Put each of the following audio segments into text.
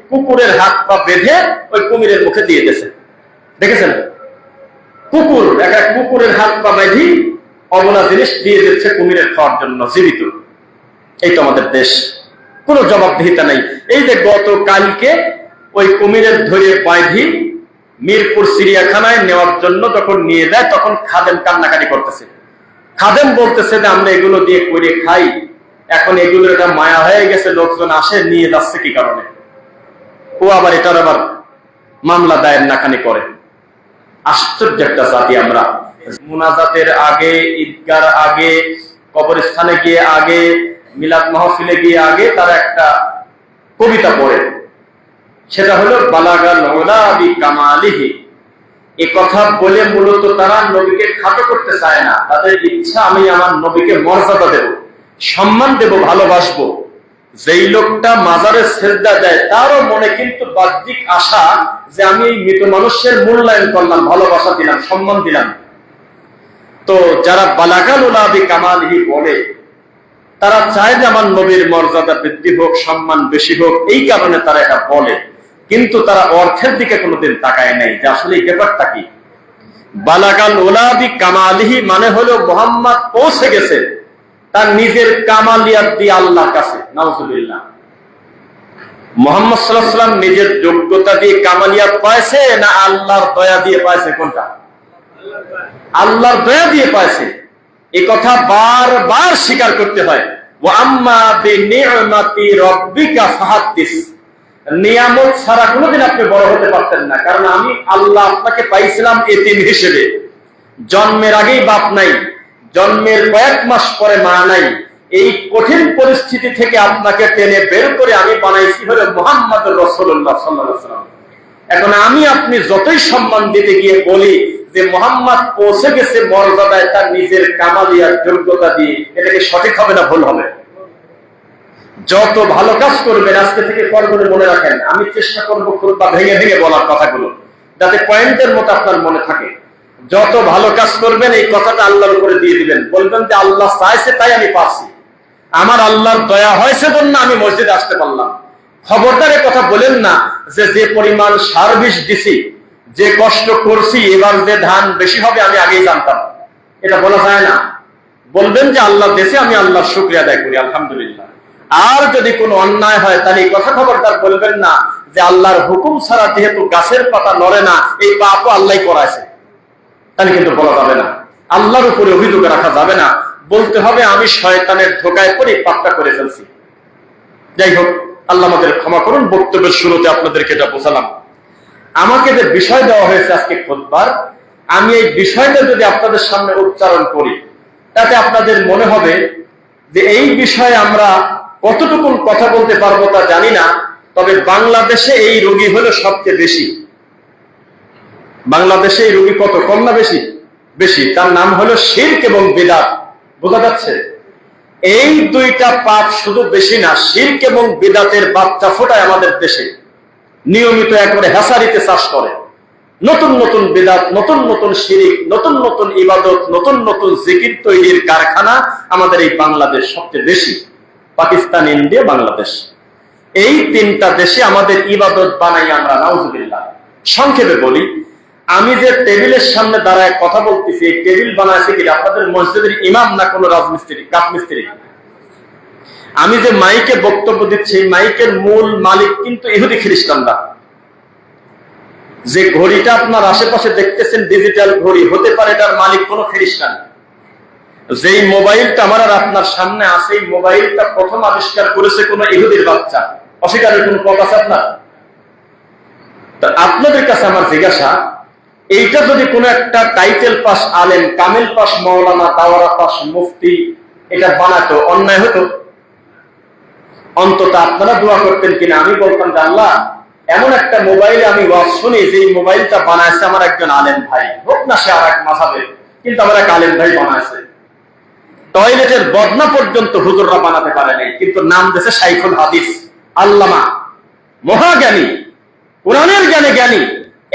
কুকুরের হাত পা বেঁধে ওই কুমিরের মুখে দিয়ে দিয়েছে। দেখেছেন, কুকুরের হাত পা বেঁধে অবলা জিনিস দিয়ে দিচ্ছে কুমিরের খাওয়ার জন্য, জীবিত। এই তো আমাদের দেশ, কোনো জবাবদিহিতা নাই। এই যে গতকালকে ওই কুমিরের ধরে বাঁধি মিরপুর চিড়িয়াখানায় নেওয়ার জন্য যখন নিয়ে যায়, তখন খাদেম কান্নাকাটি করতেছে। খাদেম বলতেছে যে আমরা এগুলো দিয়ে করে খাই, এখন এগুলোর একটা মায়া হয়ে গেছে, লোকজন আসে নিয়ে যাচ্ছে কি কারণে। ও আবার এটার আবার মামলা দায়ের নাকানি করে। আশ্চর্য একটা জাতি আমরা। মুনাজাতের আগে, ঈদগার আগে, কবরস্থানে গিয়ে আগে, মিলাদ মাহফিলে গিয়ে আগে তারা একটা কবিতা পড়ে, সেটা হলো বালাগাল ওলা বি কামালিহি। এই কথা বলে মূলত তারা নবীকে খাটো করতে চায় না। তাদের ইচ্ছা আমি আমার নবীকে মর্যাদা দেব, সম্মান দেব, ভালোবাসবো। যেই লোকটা মাজারে সেজদা দেয় তারও মনে কিন্তু বাহ্যিক আশা যে আমি এই মৃত মানুষের মূল্যায়ন করলাম, ভালোবাসা দিলাম, সম্মান দিলাম। তো যারা বালাগাল ওলা বি কামালিহি বলে, তারা চায় যে আমার নবীর মর্যাদা বৃদ্ধি হোক, সম্মান বেশি হোক, এই কারণে তারা এটা বলে। কিন্তু তারা অর্থের দিকে কোনোদিন তাকায় নাই যে আসলে এই ব্যাপারটা কি। বালাগাল ওলা বি কামালিহি মানে হলো মুহাম্মদ পৌঁছে গেছে তার নিজের কামালিয়াত দিয়ে আল্লাহর কাছে। নাউজুবিল্লাহ। মুহাম্মদ সাল্লাল্লাহু আলাইহি ওয়াসাল্লাম নিজের যোগ্যতা দিয়ে কামালিয়াত পাইছে না আল্লাহর দয়া দিয়ে পাইছে? কোনটা? আল্লাহর দয়া দিয়ে পাইছে। এই কথা বারবার স্বীকার করতে হয়। ওয়া আম্মা বিনি'মাতি রাব্বিকা ফাহাদ্দিস। নিয়ামত ছাড়া কোনোদিন আপনি বড় হতে পারতেন না, কারণ আমি আল্লাহ আপনাকে পাইছিলাম এতিম হিসেবে। জন্মের আগেই বাপ নাই, জন্মের কয়েক মাস পরে মা নাই। এই কঠিন পরিস্থিতি থেকে আপনাকে টেনে বের করে আমি বানাইছি হলো মুহাম্মদুর রাসূলুল্লাহ সাল্লাল্লাহু আলাইহি ওয়াসাল্লাম। এখন আমি আপনি যতই সম্মান দিতে গিয়ে বলি যে মুহাম্মদ পৌঁছে গেছে মর্যাদায় তার নিজের কামালিয়াত যোগ্যতা দিয়ে, এটা কি সঠিক হবে না ভুল হবে? যত ভালো কাজ করবেন আজকে থেকে করবেন, মনে রাখেন আমি চেষ্টা করবো খুতবা ভেঙে ভেঙে বলার কথাগুলো, যাতে পয়েন্টের মতো আপনার মনে থাকে। যত ভালো কাজ করবেন এই কথাটা আল্লাহর উপরে দিয়ে দিবেন, বলবেন যে আল্লাহ চাইছে তাই আমি পারছি, আমার আল্লাহর দয়া হয়েছে জন্য আমি মসজিদে আসতে পারলাম। খবরদার এ কথা বলেন না যে যে পরিমাণ সার বিষ দিছি, যে কষ্ট করছি, এবার যে ধান বেশি হবে আমি আগেই জানতাম। এটা বলা যায় না। বলবেন যে আল্লাহ দেশে আমি আল্লাহর শুকরিয়া আদায় করি, আলহামদুলিল্লাহ। আর যদি কোনো অন্যায় হয় তাহলে এই কথা খবরদার বলবেন না যে আল্লাহর হুকুম ছাড়া যেহেতু গাছের পাতা নড়ে না, এই পাপও আল্লাহ করাইছে, তাহলে কিন্তু বলা যাবে না। আল্লাহর উপরে অভিযোগ রাখা যাবে না। বলতে হবে আমি শয়তানের ধোকায় পড়ে পাপটা করে ফেলছি। যাই হোক, আল্লাহ আমাদের ক্ষমা করুন। বক্তব্যের শুরুতে আপনাদেরকে এটা বোঝালাম। আমাকে যে বিষয় দেওয়া হয়েছে আজকে খুতবার, আমি এই বিষয়টা যদি আপনাদের সামনে উচ্চারণ করি, তাতে আপনাদের মনে হবে যে এই বিষয়ে আমরা কতটুকু কথা বলতে পারবো তা জানি না। তবে বাংলাদেশে এই রোগী হলো সবচেয়ে বেশি। বাংলাদেশে এই রোগী কত, কম না বেশি? বেশি। তার নাম হলো শিরক এবং বিদআত। বোঝা যাচ্ছে? এই দুইটা পাপ শুধু বেশি না, শিরক এবং বিদআতের বাচ্চা ফোটায় আমাদের দেশে নিয়মিত একবারে হেসারিতে চাষ করে। নতুন নতুন বিদআত, নতুন নতুন শিরক, নতুন নতুন ইবাদত, নতুন নতুন জিকির তৈরির কারখানা আমাদের এই বাংলাদেশ সবচেয়ে বেশি। পাকিস্তান, ইন্ডিয়া, বাংলাদেশ, এই তিনটা দেশে আমাদের ইবাদত বানাই আমরা। নাউজুবিল্লাহ। সংক্ষেপে বলি, আমি যে টেবিলের সামনে দাঁড়ায় কথা বলতেছি, এই টেবিল বানাইছে কি আপনাদের মসজিদের ইমাম না কোনো রাজমিস্ত্রি, কাঠমিস্ত্রি? আমি যে মাইকে বক্তব্য দিচ্ছি, মাইকের মূল মালিক কিন্তু ইহুদি খ্রিস্টানরা। যে ঘড়িটা আপনার আশেপাশে দেখতেছেন ডিজিটাল ঘড়ি, হতে পারে এটার মালিক কোনো খ্রিস্টান। যেই মোবাইলটা আমার আর আপনার সামনে আছে, এই মোবাইলটা প্রথম আবিষ্কার করেছে কোন ইহুদির বাচ্চা। অস্বীকারের কোন পথ আছে আপনার? আপনাদের কাছে আমার জিজ্ঞাসা, এইটা যদি কোন একটা টাইটেল পাস আলেম, কামিল পাস মাওলানা, দাওয়ারা পাস মুফতি এটা বানাতো, অন্যায় হতো? অন্তত আপনারা দোয়া করতেন কিনা? আমি বলতাম যে আল্লাহ, এমন একটা মোবাইলে আমি ওয়াজ শুনি যে মোবাইলটা বানাইছে আমার একজন আলেম ভাই, হোক না সে আর এক মাযহাবের, কিন্তু আমার এক আলেম ভাই বানাইছে। টয়লেটের বদনা পর্যন্ত হুজুররা বানাতে পারে নাই, কিন্তু নাম দিয়েছে শাইখুল হাদিস, আল্লামা, মহাজ্ঞানী, কোরআনের জ্ঞানে জ্ঞানী।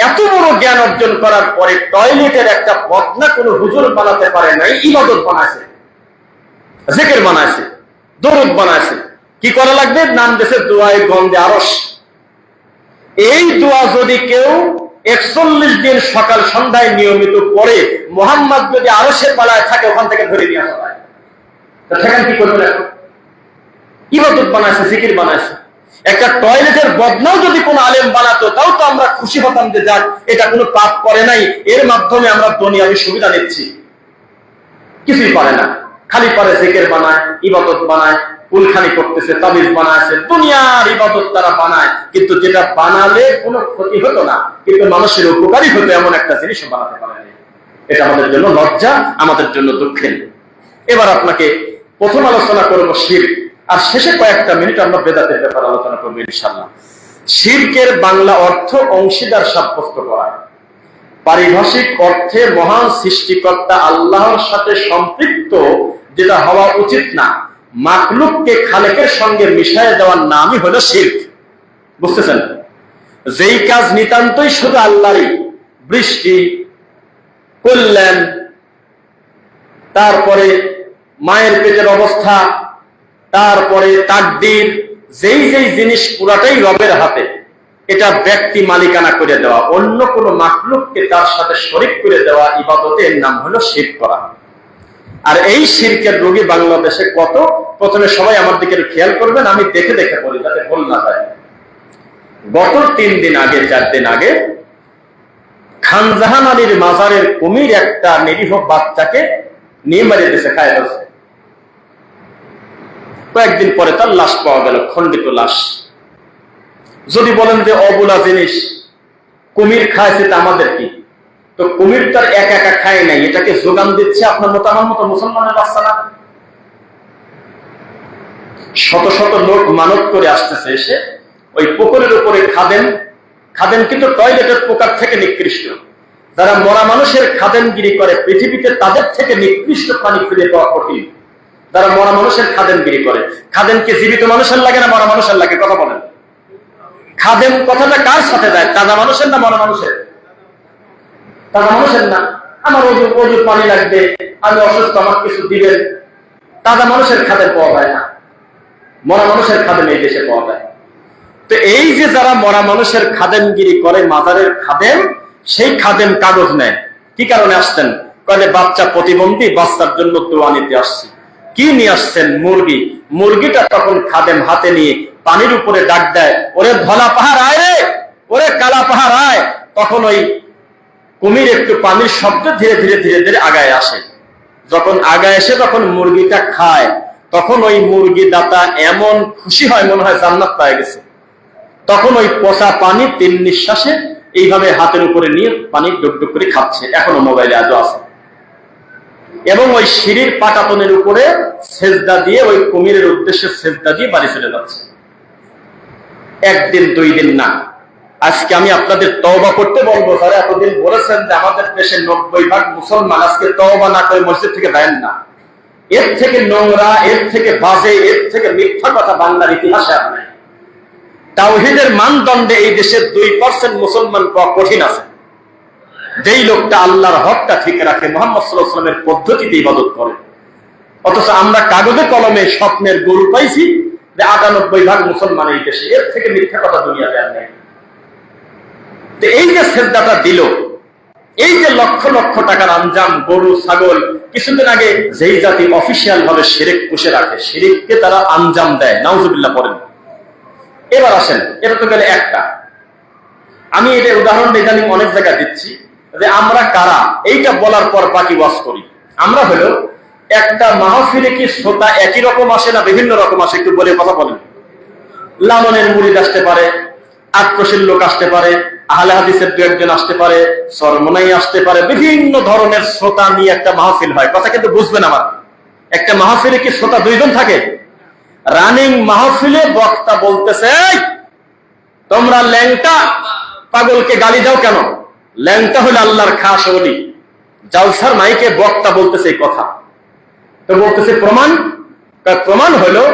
এত বড় জ্ঞান অর্জন করার পরে টয়লেটের একটা বদনা কোন হুজুর বানাতে পারে নাই। ইবাদত বানাইছে, জিকির বানাইছে, দরুদ বানাইছে। কি করা লাগবে? নাম দিয়েছে দুআয়ে গন্ধে আরশ। দোয়া যদি কেউ 41 দিন সকাল সন্ধ্যায় নিয়মিত পড়ে, মোহাম্মদ যদি আরশের পালায় থাকে ওখান থেকে ধরে নিয়ে আসা হয়। সেখানে কি করবে? ইবাদত বানাইছে, জিকির বানাইছে। একটা টয়লেটের বদনাও যদি কোনো আলেম বানাতো তাও তো আমরা খুশি হতাম যে যাক, এটা কোনো পাপ করে নাই, এর মাধ্যমে আমরা দুনিয়াবি সুবিধা নিচ্ছি। কিছুই পারে না, খালি পারে জিকির বানায়, ইবাদত বানায়, কুলখানি করতেছে, তাবিজ বানাইছে, দুনিয়ার ইবাদত তারা বানায়, কিন্তু যেটা বানালে কোনো ক্ষতি হতো না, কিন্তু মানুষের উপকারী হতো এমন একটা জিনিসও বানাতে পারে না। এটা আমাদের জন্য লজ্জা, আমাদের জন্য দুঃখের। এবার আপনাকে প্রথম আলোচনা করবো শিরক, আর শেষে কয়েকটা মিনিট আমরা বেদাতের ব্যাপারে আলোচনা করবো ইনশাআল্লাহ। শিরকের বাংলা অর্থ অংশীদার সাব্যস্ত করা। পারিভাষিক অর্থে মহান সৃষ্টিকর্তা আল্লাহর সাথে সম্পৃক্ত যেটা হওয়া উচিত না, মাখলুককে খালেকের সঙ্গে মিশিয়ে দেওয়ার নামই হলো শিরক। বুঝতেছেন? যেই কাজ নিতান্তই শুধু আল্লাহরই, বৃষ্টি, কল্যাণ, তারপরে মায়ের পেটের অবস্থা, তারপরে তাকদীর, যেই যেই জিনিস পুরাটাই রবের হাতে, এটা ব্যক্তি মালিকানা করে দেওয়া, অন্য কোনো মাখলুককে তার সাথে শরীক করে দেওয়া ইবাদতের নাম হলো শিরক করা। আর এই শিরকের রোগী বাংলাদেশে কত, প্রথমে সবাই আমার দিকে খেয়াল করবেন, আমি দেখে দেখে বলি যাতে ভুল না যায়। গত 3 দিন আগে, 4 দিন আগে খানজাহান আলীর মাজারের কুমির একটা নিরীহ বাচ্চাকে নিয়ে মারিয়ে দিয়েছে, খায় ফেলছে। কয়েকদিন পরে তার লাশ পাওয়া গেল, খণ্ডিত লাশ। যদি বলেন যে অবুলা জিনিস কুমির খাইছে তা আমাদের কি? তো কুমির তার একা একা খায় নাই, এটাকে যোগান দিচ্ছে আপনার মতো আমার মতো মুসলমানের বাচ্চা না। শত শত লোক মানত করে আসতেছে, এসে ওই পুকুরের উপরে খাদেম কিন্তু টয়লেটের পোকার থেকে নিকৃষ্ট। যারা মরা মানুষের খাদেমগিরি করে পৃথিবীতে তাদের থেকে নিকৃষ্ট পানি খুঁজে পাওয়া কঠিন। যারা মরা মানুষের খাদেমগিরি করে, খাদেমকে জীবিত মানুষের লাগে না মরা মানুষের লাগে? কথা বলেন। খাদেম কথাটা কার সাথে যায়? তাজা মানুষের না মরা মানুষের? তাজা মানুষের না। আমার ওজুর পানি লাগবে, আমি অসুস্থ, আমার কিছু দিবেন। তাজা মানুষের খাদেম পাওয়া যায় না, মরা মানুষের খাদেম এই দেশে পাওয়া যায়। তো এই যে যারা মরা মানুষের খাদেমগিরি করে, মাজারের খাদেম, সেই খাদেম কাগজ নেয়। কি কারণে আসছেন? কলে বাচ্চা প্রতিবন্ধী, বাচ্চার জন্য দোয়া নিতে আসছি। কি নিয়ে আসছেন? মুরগি। মুরগিটা তখন খাদেম হাতে নিয়ে পানির উপরে ডাক দেয়, ওরে ধলা পাহাড় আয় রে, ওরে কালা পাহাড় আয়। তখন ওই কুমির একটু পানির শব্দ ধীরে ধীরে ধীরে ধীরে আগায় আসে। যখন আগায় এসে তখন মুরগিটা খায়, তখন ওই মুরগি দাতা এমন খুশি হয়, মনে হয় জান্নাত পেয়ে গেছে। তখন ওই পচা পানি 3 নিঃশ্বাসে এইভাবে হাতের উপরে নিয়ে পানি ডুবডুব করে খাচ্ছে, এখনো মোবাইলে আজও আছে। এবং ওই সিঁড়ির পাটাতনের উপরে সেজদা দিয়ে, ওই কুমিরের উদ্দেশ্যে সেজদা দিয়ে বাড়ি চলে যাচ্ছে। 1 দিন 2 দিন না, আজকে আমি আপনাদের তওবা করতে বলবো। যারা এতদিন বলেছেন যে আমাদের দেশে 90% মুসলমান, আজকে তওবা না করে মসজিদ থেকে বের না। এর থেকে নোংরা, এর থেকে বাজে, এর থেকে মিথ্যা কথা বাংলার ইতিহাসে আর নাই। তাওহীদের মানদণ্ডে এই দেশের 2% মুসলমান পাওয়া কঠিন আছে। যেই লোকটা আল্লাহর হকটা ঠিক রাখে, মুহাম্মদ সাল্লাল্লাহু আলাইহি ওয়াসাল্লামের পদ্ধতিতে ইবাদত করে। অথচ আমরা কাগজে কলমে স্বপ্নের গরু পাইছি যে 98% মুসলমান এই দেশে, এর থেকে মিথ্যা কথা দুনিয়াতে আর নেই। তো এই যে সেজদাটা দিল, এই যে লক্ষ লক্ষ টাকার আঞ্জাম, গরু ছাগল, কিছুদিন আগে যেই জাতি অফিসিয়াল ভাবে শিরক পুষে রাখে, শিরককে তারা আঞ্জাম দেয়, নাউজুবিল্লাহ পড়েন। এবার আসেন, এটা তো গেলে একটা। আমি এটা উদাহরণ ইদানিং অনেক জায়গায় দিচ্ছি যে আমরা কারা, এইটা বলার পর বাকি ওয়াজ করি। আমরা হলো একটা মাহফিলে কি শ্রোতা একই রকম আসে না বিভিন্ন রকম আসে? একটু বলে কথা বলেন। লালনের মুরিদ আসতে পারে, আক্রোশের লোক আসতে পারে, আহলে হাদিসের 2-1 আসতে পারে, সরমনাই আসতে পারে, বিভিন্ন ধরনের শ্রোতা নিয়ে একটা মাহফিল হয়। কথা কিন্তু বুঝবেন আমার, একটা মাহফিলে কি শ্রোতা 2 জন থাকে? রানিং মাহফিলে বক্তা বলতেছে, তোমরা ল্যাংটা পাগলকে গালি দাও কেন? ল্যাংটা হলে আল্লাহর খাস ওলি। জালসার মাইকে বক্তা বলতেছে এই কথা। তো বলতেছে প্রমাণ হলো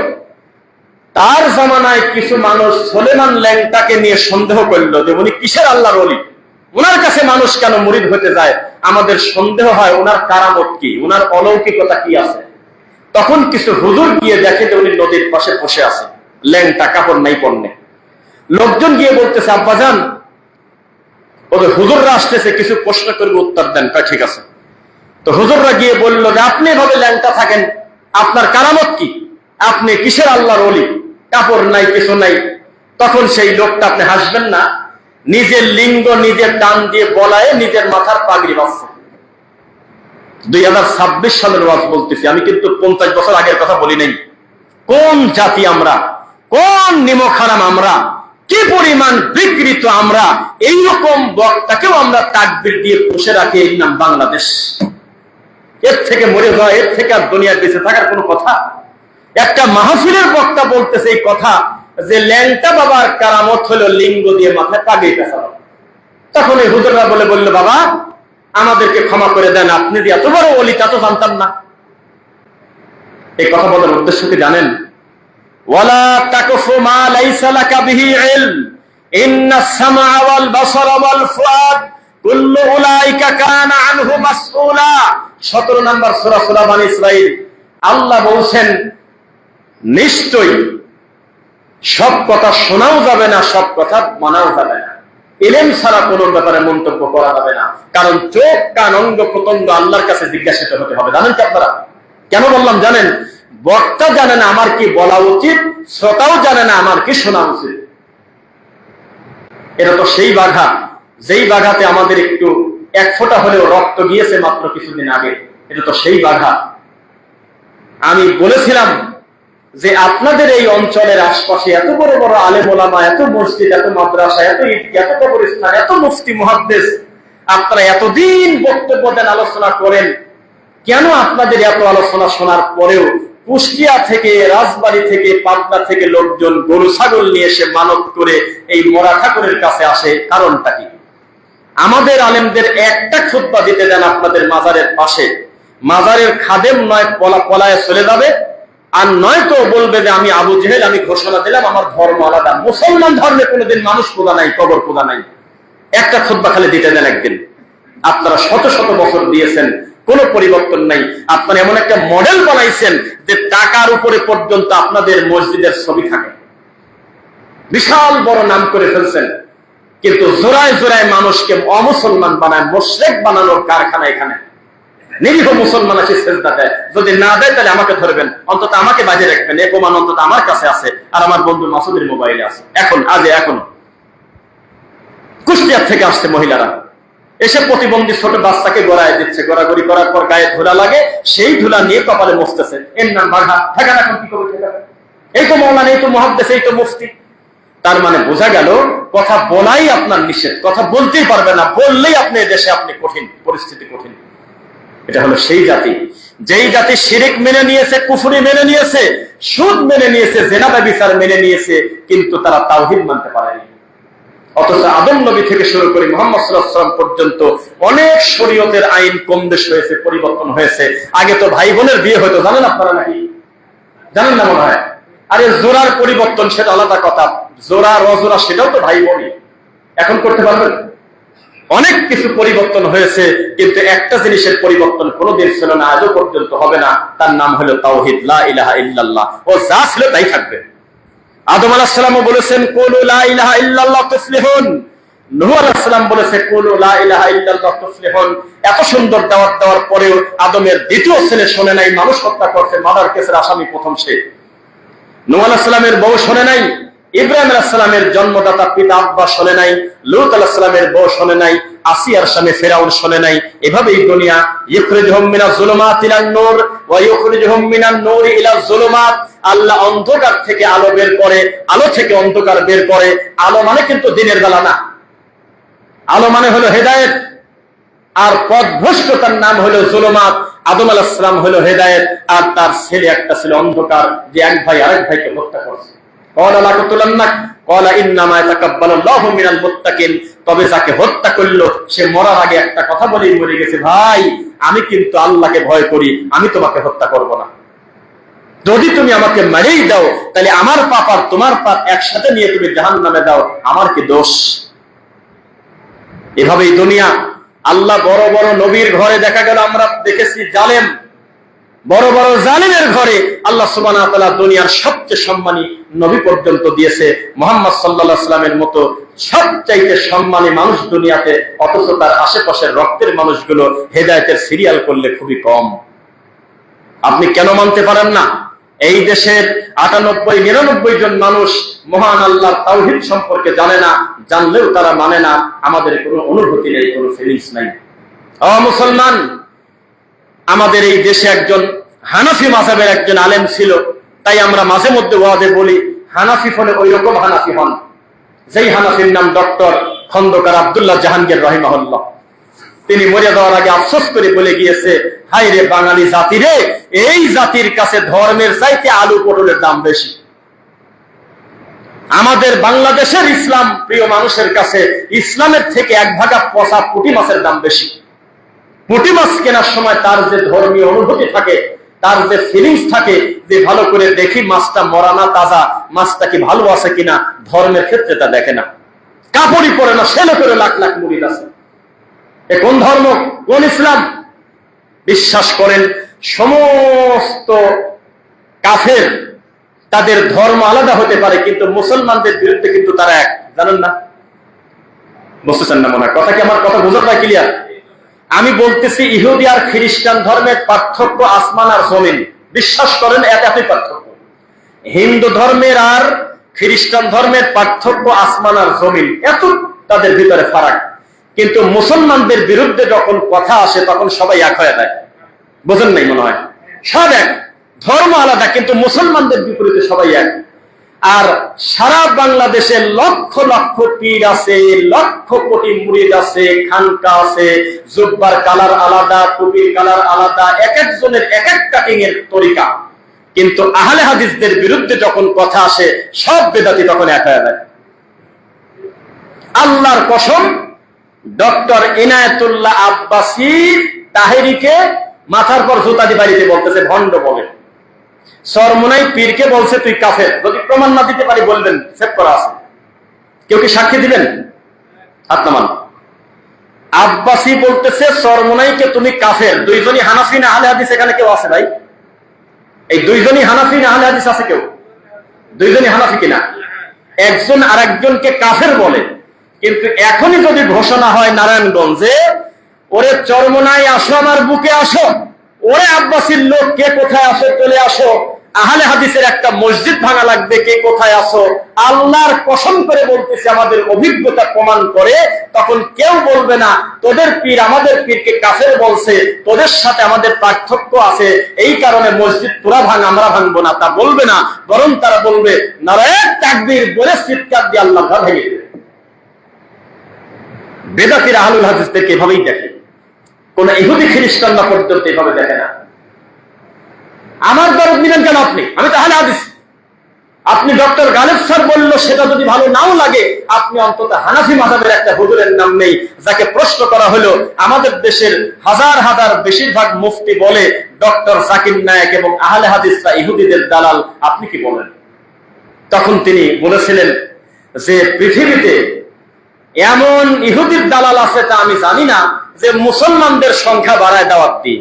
তার জামানায় কিছু মানুষ সুলেমান ল্যাংটাকে নিয়ে সন্দেহ করলো যে উনি কিসের আল্লাহর ওলি, ওনার কাছে মানুষ কেন মুরিদ হতে যায়। আমাদের সন্দেহ হয় ওনার কারামত কি, ওনার অলৌকিকতা কি আছে। তখন কিছু হুজুর গিয়ে দেখে যে উনি নদীর পাশে বসে আছে, ল্যাংটা, কাপড় নাই পণ্যে। লোকজন গিয়ে বলতেছে, আব্বাজান ওদের হুজুররা আসতেছে, কিছু প্রশ্ন করবে, উত্তর দেন। ঠিক আছে। তো হুজুররা গিয়ে বলল যে আপনি এভাবে ল্যাংটা থাকেন, আপনার কারামত কি? আপনি কিসের আল্লাহর ওলি? কাপড় নাই, কিছু নাই। তখন সেই লোকটা, আপনি হাসবেন না, নিজের লিঙ্গ নিজের টান দিয়ে বলায় নিজের মাথার পাগড়ি বাঁচছে। 2026 সালের ওয়াজ বলতেছি আমি, কিন্তু 50 বছর আগের কথা বলি নাই। কোন জাতি আমরা, কোন নিমখারাম আমরা, কি পরিমাণ বিকৃত আমরা! এইরকম বক্তাকেও আমরা তাকবীর দিয়ে পুষে রাখি, এই নাম বাংলাদেশ। এর থেকে মরে যাওয়া, এর থেকে আর দুনিয়ার বেঁচে থাকার কোনো কথা? একটা মাহফিলের বক্তা বলতেছে এই কথা যে ল্যাংটা বাবার কারামত হলো লিঙ্গ দিয়ে মাথায় পাগড়ি পেঁচানো। তখন এই হুজুররা বলল বাবা আমাদেরকে ক্ষমা করে দেন, আপনি যে এত বড় ওলি তা তো জানতাম না। এই কথা বলার উদ্দেশ্য কি জানেন? ওয়ালা তাকফু মা লাইসা লাকা বিহি ইলম ইন্নাস সামআ ওয়াল বাসারা ওয়াল ফুআদ কুল্লু উলাইকা কানা আনহু মাসউলা। 17 নম্বর সূরা সূরা বনী ইসরাঈল। আল্লাহ বলেন নিশ্চয়ই সব কথা শোনাও যাবে না, সব কথা মানাও যাবে না, ইলম ছাড়া কোনো ব্যাপারে মন্তব্য করা যাবে না। কারণ চোখ, কান, অঙ্গ প্রত্যঙ্গ আল্লাহর কাছে জিজ্ঞাসিত হতে হবে। জানেন কি আপনারা কেন বললাম? জানেন, বক্তা জানে না আমার কি বলা উচিত, শ্রোতাও জানে না আমার কি শোনা উচিত। এটা তো সেই বাঘা, যেই বাঘাতে আমাদের একটু এক ফোঁটা হলেও রক্ত গিয়েছে মাত্র কিছুদিন আগে। এটা তো সেই বাঘা। আমি বলেছিলাম যে আপনাদের এই অঞ্চলের আশপাশে এত বড় বড় আলেম ওলামা, এত মসজিদ, এত মাদ্রাসা, এত ঈদগাহ, এত কবরস্থান, এত মুফতি মুহাদ্দিস, আপনারা এতদিন বক্তব্য দেন, আলোচনা করেন, কেন আপনাদের এত আলোচনা শোনার পরেও কুষ্টিয়া থেকে, রাজবাড়ী থেকে, পাবনা থেকে লোকজন গরু ছাগল নিয়ে এসে মানত করে এই মরা ঠাকুরের কাছে আসে? কারণটা কি? আমাদের আলেমদের একটা খুতবা দিতে দেন আপনাদের মাজারের পাশে, মাজারের খাদেম নয় পলায় চলে যাবে, আর নয় তো বলবে যে আমি আবু জেহেল, আমি ঘোষণা দিলাম আমার ধর্ম আলাদা। মুসলমান ধর্মে কোনোদিন মানুষ পূজা নাই, কবর পূজা নাই। একটা খুতবা খালি দিতে দেন একদিন। আপনারা শত শত বছর দিয়েছেন, কোনো পরিবর্তন নাই। আপনারা এমন একটা মডেল বানাইছেন যে টাকার উপরে পর্যন্ত আপনাদের মসজিদের ছবি থাকে, বিশাল বড় নাম করে ফেলছেন। কিন্তু জোড়ায় জোড়ায় মানুষকে অমুসলমান বানায়, মুশরিক বানানোর কারখানা এখানে। নিরীহ মুসলমান আছে সেজদা দেয়, যদি না দেয় তাহলে আমাকে ধরবেন, অন্তত আমাকে বাজে রাখবেন। এ প্রমাণ অন্তত আমার কাছে আছে, আর আমার বন্ধু মাসুদের মোবাইলে আছে। এখন কুষ্টিয়া থেকে আসছে মহিলারা, এসে প্রতিবন্ধী ছোট বাচ্চাকে গড়ায় দিচ্ছে, গড়াগড়ি করার পর গায়ে ধুলা লাগে, সেই ধুলা নিয়ে কপালে মুছতেছে। এর নাম বাঘা। ঠেকান এখন কি করবে? এই তো মৌলানা, এই তো মুহাদ্দিস, এই তো মুফতি। তার মানে বোঝা গেল কথা বলাই আপনার নিষেধ, কথা বলতেই পারবে না, বললেই আপনি দেশে আপনি কঠিন, পরিস্থিতি কঠিন। এটা হলো সেই জাতি, যেই জাতি শিরিক মেনে নিয়েছে, কুফরি মেনে নিয়েছে, সুদ মেনে নিয়েছে, জিনা ব্যভিচার মেনে নিয়েছে, কিন্তু তারা তাওহীদ মানতে পারেনি। অথচ আদম নবী থেকে শুরু করে মুহাম্মদ সাল্লাল্লাহু আলাইহি ওয়াসাল্লাম পর্যন্ত অনেক শরীয়তের আইন কম বেশ হয়েছে, পরিবর্তন হয়েছে। আগে তো ভাই বোনের বিয়ে হতো, জানেন আপনারা নাকি? জানেন না মনে হয়? আরে জোড়ার পরিবর্তন সেটা আলাদা কথা, জোড়া রজোড়া সেটাও তো ভাই বোনই। এখন করতে পারবেন? অনেক কিছু পরিবর্তন হয়েছে, কিন্তু একটা জিনিসের পরিবর্তন কোনোদিন ছিল না, আজও পর্যন্ত হবে না। তার নাম হলো তাওহীদ, লা ইলাহা ইল্লাল্লাহ। ও যা ছিল তাই থাকবে। আদম আলাইহিস সালামও বলেছেন কুলু লা ইলাহা ইল্লাল্লাহ তুফলিহুন। নূহ আলাইহিস সালাম বলেছে কুলু লা ইলাহা ইল্লাল্লাহ তুফলিহুন। এত সুন্দর দাওয়াত দেওয়ার পরেও আদমের দ্বিতীয় ছেলে শোনে নাই, মানুষ হত্যা করছে, মার্ডার কেসের আসামি প্রথম সে। নূহ আলাইহিস সালামের বউ শোনে নাই, ইব্রাহিম আলাইহিস সালামের জন্মদাতা পিতা আব্বা শোনে নাই, লূত আলাইহিস সালামের বউ শোনে নাই, আসিয়ার স্বামী ফিরাউন শোনে নাই। এভাবেই দুনিয়া ইখরিজুহুম মিনাজ যুলুমাতি ইলান নূর ওয়া ইখরিজুহুম মিনান নূরি ইলাজ যুলুমাত। আল্লাহ অন্ধকার থেকে আলো বের করে, আলো থেকে অন্ধকার বের করে। আলো মানে কিন্তু দিনের বেলা না, আলো মানে হলো হেদায়েত, আর পথভ্রষ্টতার নাম হলো যুলুমাত। আদম আলাইহিস সালাম হলো হেদায়েত, আর তার ছেলে একটা ছিল অন্ধকার, যে এক ভাই আরেক ভাইকে হত্যা করছে। তবে যাকে হত্যা করলো সে মরার আগে একটা কথা বলেই মরে গেছে, ভাই আমি কিন্তু আল্লাহকে ভয় করি, আমি তোমাকে হত্যা করব না। যদি তুমি আমাকে মেরেই দাও তাহলে আমার পাপ আর তোমার পাপ একসাথে নিয়ে তুমি জাহান্নামে দাও, আমার কি দোষ? এভাবেই দুনিয়া। আল্লাহ বড় বড় নবীর ঘরে দেখা গেল, আমরা দেখেছি জালেম, বড় বড় জালিমের ঘরে আল্লাহ সুবহানাহু ওয়া তাআলা দুনিয়ার সবচেয়ে সম্মানী নবী পর্যন্ত দিয়েছে, মুহাম্মদ সাল্লাল্লাহু আলাইহি সাল্লামের মতো সবচাইতে সম্মানী মানুষ দুনিয়াতে, অথচ তার আশেপাশের রক্তের মানুষগুলো হেদায়েতের সিরিয়াল করলে খুবই কম। আপনি কেন মানতে পারেন না? এই দেশের ৯৮-৯৯ জন মানুষ মহান আল্লাহর তাওহীদ সম্পর্কে জানে না, জানলেও তারা মানে না। আমাদের কোনো অনুভূতি নেই, কোনো ফিলিংস নাই। ও মুসলমান, আমাদের এই দেশে একজন হানাফি মাযহাবের একজন আলেম ছিল, তাই আমরা মাঝে মধ্যে ওয়াজে বলি হানাফি হলে ওই রকম হানাফি হন যেই হানাফির নাম ডক্টর খন্দকার আব্দুল্লাহ জাহাঙ্গীর রাহিমাহুল্লাহ। তিনি মরে যাওয়ার আগে আফসোস করে বলে গিয়েছে, হায় রে বাঙালি জাতি রে, এই জাতির কাছে ধর্মের চাইতে আলু পটলের দাম বেশি। আমাদের বাংলাদেশের ইসলাম প্রিয় মানুষের কাছে ইসলামের থেকে 1/4 পচা পুঁটি মাছের দাম বেশি। পুঁটি মাছ কেনার সময় তার যে ধর্মীয় অনুভূতি থাকে, তার যে ফিলিংস থাকে, যে ভালো করে দেখি মাছটা মরা না তাজা, মাছটা কি ভালো আছে কিনা, ধর্মের ক্ষেত্রে তা দেখে না। কাপড়ই পরে না, সেলে করে লাখ লাখ মুরিদ আছে। এ কোন ধর্ম, কোন ইসলাম? বিশ্বাস করেন সমস্ত কাফের, তাদের ধর্ম আলাদা হতে পারে, কিন্তু মুসলমানদের বিরুদ্ধে কিন্তু তারা এক। জানেন না? বুঝতেছেন না মনে হয়? কথা কি আমার কথা বোঝা যায় ক্লিয়ার? আমি বলতেছি ইহুদি আর খ্রিস্টান ধর্মের পার্থক্য আসমান আর জমিন। বিশ্বাস করেন এতই পার্থক্য। হিন্দু ধর্মের আর খ্রিস্টান ধর্মের পার্থক্য আসমান আর জমিন, এত তাদের ভিতরে ফারাক। কিন্তু মুসলমানদের বিরুদ্ধে যখন কথা আসে তখন সবাই এক হয়ে যায়। বোঝেন নাই মনে হয়? সব এক, ধর্ম আলাদা, কিন্তু মুসলমানদের বিপরীতে সবাই এক। আর সারা বাংলাদেশে লক্ষ লক্ষ পীর আছে, লক্ষ কোটি মুরিদ আছে, খানকা আছে, জুব্বার কালার আলাদা, টুপির কালার আলাদা, এক একজনের এক এক কাটিং এর তরিকা। কিন্তু আহলে হাদিসদের বিরুদ্ধে যখন কথা আসে সব বেদাতি তখন এক হয়ে যায়। আল্লাহর কসম, ডক্টর ইনায়েতুল্লাহ আব্বাসী তাহেরিকে মাথার পর জুতা দিয়ে বাড়িতে বলতেছে ভণ্ড বলে। সরমনাই পীরকে বলছে তুই কাফের। যদি প্রমাণ না দিতে পারি বলবেন, সেভ করা আছে। কেউ কি সাক্ষী দিবেন? হাত নামান। আব্বাসী বলতেছে সরমনাইকে তুমি কাফের। দুইজনই হানাফি না আহলে হাদিস এখানে কেউ আছে ভাই? এই দুইজনই হানাফি না আহলে হাদিস আছে কেউ? দুইজনই হানাফি কিনা? একজন আরেকজনকে কাফের বলে। কিন্তু এখনই যদি ঘোষণা হয় নারায়ণগঞ্জে, ওরে চরমনাই আসো, আমার বুকে আসো, ওরে আব্বাসীর লোক কে কোথায় আসো চলে আসো, আহলে হাদিসের একটা মসজিদ ভাঙা লাগবে, কে কোথায় আসো, আল্লাহর কসম করে বলতেছে আমাদের অভিজ্ঞতা প্রমাণ করে, তখন কেউ বলবে না তোদের পীর আমাদের পীরকে কাফের বলছে, তোদের সাথে আমাদের পার্থক্য আছে, এই কারণে মসজিদ পুরা ভাঙ, আমরা ভাঙবো না, তা বলবে না। বরং তারা বলবে নারায়ে তাকবীর বলে চিৎকার দিয়ে আল্লাহ ভেঙে দেবে। বেদাতিরা আহলুল হাদিসদেরকে এভাবেই দেখে, কোন ইহুদি খ্রিস্টানরা পর্যন্ত এভাবে দেখে না। আমার দরদ নিবেন কেন আপনি? আমি তো আহলে হাদিস। আপনি ডক্টর গালেব স্যার বললো সেটা যদি ভালো নাও লাগে, আপনি অন্তত হানাফি মাযহাবের একটা হুজুরের নাম নেই, যাকে প্রশ্ন করা হলো আমাদের দেশের হাজার হাজার বেশিরভাগ মুফতি বলে ডক্টর জাকির নায়েক এবং আহলে হাদিসরা ইহুদিদের দালাল, আপনি কি বলেন? তখন তিনি বলেছিলেন যে পৃথিবীতে এমন ইহুদির দালাল আছে তা আমি জানি না, যে মুসলমানদের সংখ্যা বাড়ায় দাওয়াত দিই।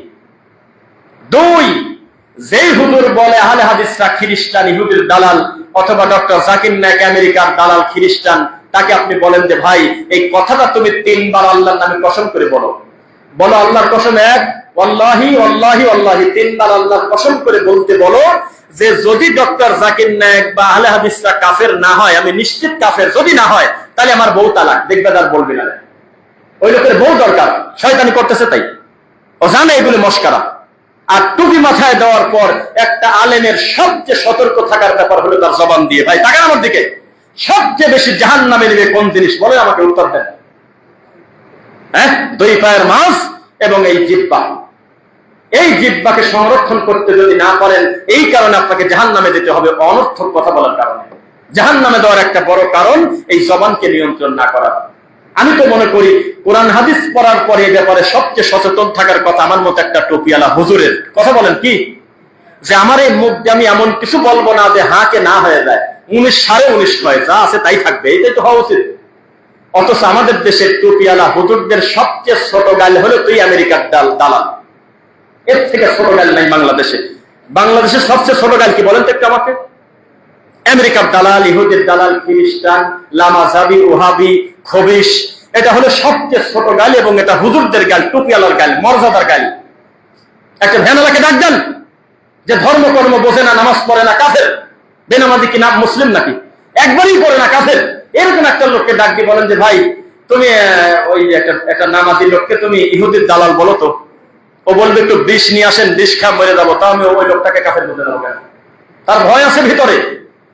দুই, যেই হুজুর বলে আহলে হাদিসরা খ্রিস্টান ইহুদির দালাল, অথবা ডক্টর জাকির নায়েক আমেরিকার দালাল খ্রিস্টান, তাকে আপনি বলেন যে ভাই এই কথাটা তুমি 3 বার আল্লাহর নামে কসম করে বলো। বলো আল্লাহর কসম এক, ওয়াল্লাহি ওয়াল্লাহি ওয়াল্লাহি, 3 বার আল্লাহর কসম করে বলতে বলো যে যদি ডক্টর জাকির নায়েক বা আহলে হাদিসরা কাফের না হয়, আমি নিশ্চিত কাফের, যদি না হয় তাহলে আমার বউ তালাক। দেখবে তার বলবি না, ওই লোকের বউ দরকার, শয়তানি করতেছে তাই। ও জানে এগুলো মস্কারা। আর টুপি মাথায় দেওয়ার পর একটা আলেমের সবচেয়ে সতর্ক থাকার ব্যাপার হলো তার জবান দিয়ে। ভাই তাকান আমার দিকে, সবচেয়ে বেশি জাহান্নামে নেবে কোন জিনিস বলে আমাকে উত্তর দেন। হ্যাঁ, 2 পায়ের মাছ এবং এই জিহ্বা। এই জিহ্বাকে সংরক্ষণ করতে যদি না পারেন, এই কারণে আপনাকে জাহান্নামে যেতে হবে, অনর্থক কথা বলার কারণে। জাহান্নামে দেওয়ার একটা বড় কারণ এই জবানকে নিয়ন্ত্রণ না করা। আমি তো মনে করি কোরআন হাদিস পড়ার পরে এই ব্যাপারে সবচেয়ে সচেতন থাকার কথা আমার মতো একটা টুপিওয়ালা হুজুরের। কথা বলেন কি, যে আমার এই মুখ দিয়ে আমি এমন কিছু বলবো না যে হাঁকে না হয়ে যায়, 19 সাড়ে 19 নয়, যা আছে তাই থাকবে, এটাই তো হওয়া উচিত। অথচ আমাদের দেশের টুপিওয়ালা হুজুরদের সবচেয়ে ছোট গাল হলো তুই আমেরিকার দালাল। এর থেকে ছোট গাল নাই বাংলাদেশে। বাংলাদেশের সবচেয়ে ছোট গাল কি বলেন তো একটু আমাকে? আমেরিকার দালাল, ইহুদের দালাল, খ্রিস্টান, লামাজাবি, ওহাবি, খবিশ, এটা হলো সবচেয়ে ছোট গাল, এবং এটা হুজুরদের গাল, টুপিওয়ালার গাল, মর্যাদার গাল। একটা ভ্যানালাকে ডাক দেন যে ধর্ম কর্ম বোঝে না, নামাজ পড়ে না, কাফের। বেনামাজি কি নাম মুসলিম নাকি? একবারই পড়ে না, কাফের। এরকম একটা লোককে ডাক দিয়ে বলেন যে ভাই তুমি ওই একটা নামাজি লোককে তুমি ইহুদির দালাল বলো তো। ও বলবে একটু বিষ নিয়ে আসেন, বিষ খা মরে যাবো। তাও আমি ওই লোকটাকে কাফের বলতে যাবো কেন? তার ভয় আছে ভিতরে।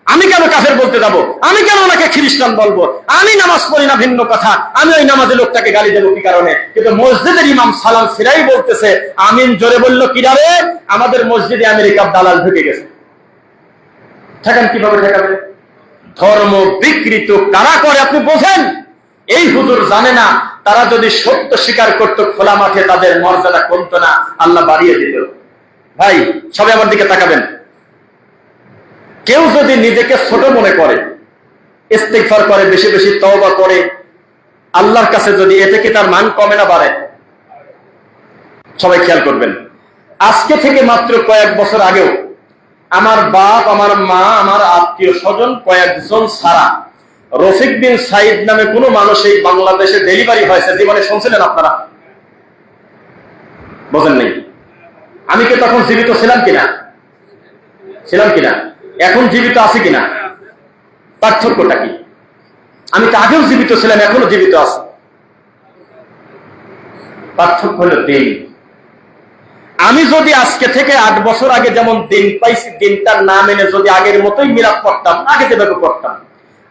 আমি কেন কাফের বলতে যাবো? আমি কেন ওনাকে খ্রিস্টান বলবো? আমি নামাজ পড়ি না ভিন্ন কথা, আমি ওই নামাজি লোকটাকে গালি দেবো কি কারণে? কিন্তু মসজিদের ইমাম সালাম ফিরাই বলতেছে আমিন জোরে বললো কিভাবে? আমাদের মসজিদে আমেরিকার দালাল ঢুকে গেছে। ঠেকান কিভাবে ঠেকাবে? ধর্ম বিকৃত কারা করে আপনি বোঝেন? এই হুজুর জানে না, তারা যদি সত্য স্বীকার করত খোলা মাঠে তাদের মর্যাদা কমতো না, আল্লাহ বাড়িয়ে দিত। ভাই সবাই আমার দিকে তাকাবেন। কেউ যদি নিজেকে ছোট মনে করে, ইস্তিগফার করে, বেশি বেশি তওবা করে আল্লাহর কাছে, যদি এতে কি তার মান কমে না বাড়ে? সবাই খেয়াল করবেন। আজকে থেকে মাত্র কয়েক বছর আগেও আমার বাপ, আমার মা, আমার আত্মীয় স্বজন কয়েকজন ছাড়া রফিক বিন সাইদ নামে কোন মানুষ এই বাংলাদেশে ডেলিভারি হয়েছে জীবনে শুনছিলেন আপনারা? বোঝেন নেই। আমি কি তখন জীবিত ছিলাম কিনা? ছিলাম কিনা? এখন জীবিত আছি কিনা? পার্থক্যটা কি? আমি তো আগেও জীবিত ছিলাম, এখনো জীবিত আছি। পার্থক্য হলো দিন। আমি যদি আজকে থেকে 8 বছর আগে যেমন দিন পাইছি, দিনটার না মেনে যদি আগের মতোই মিলাদ করতাম, আগে যেভাবে করতাম,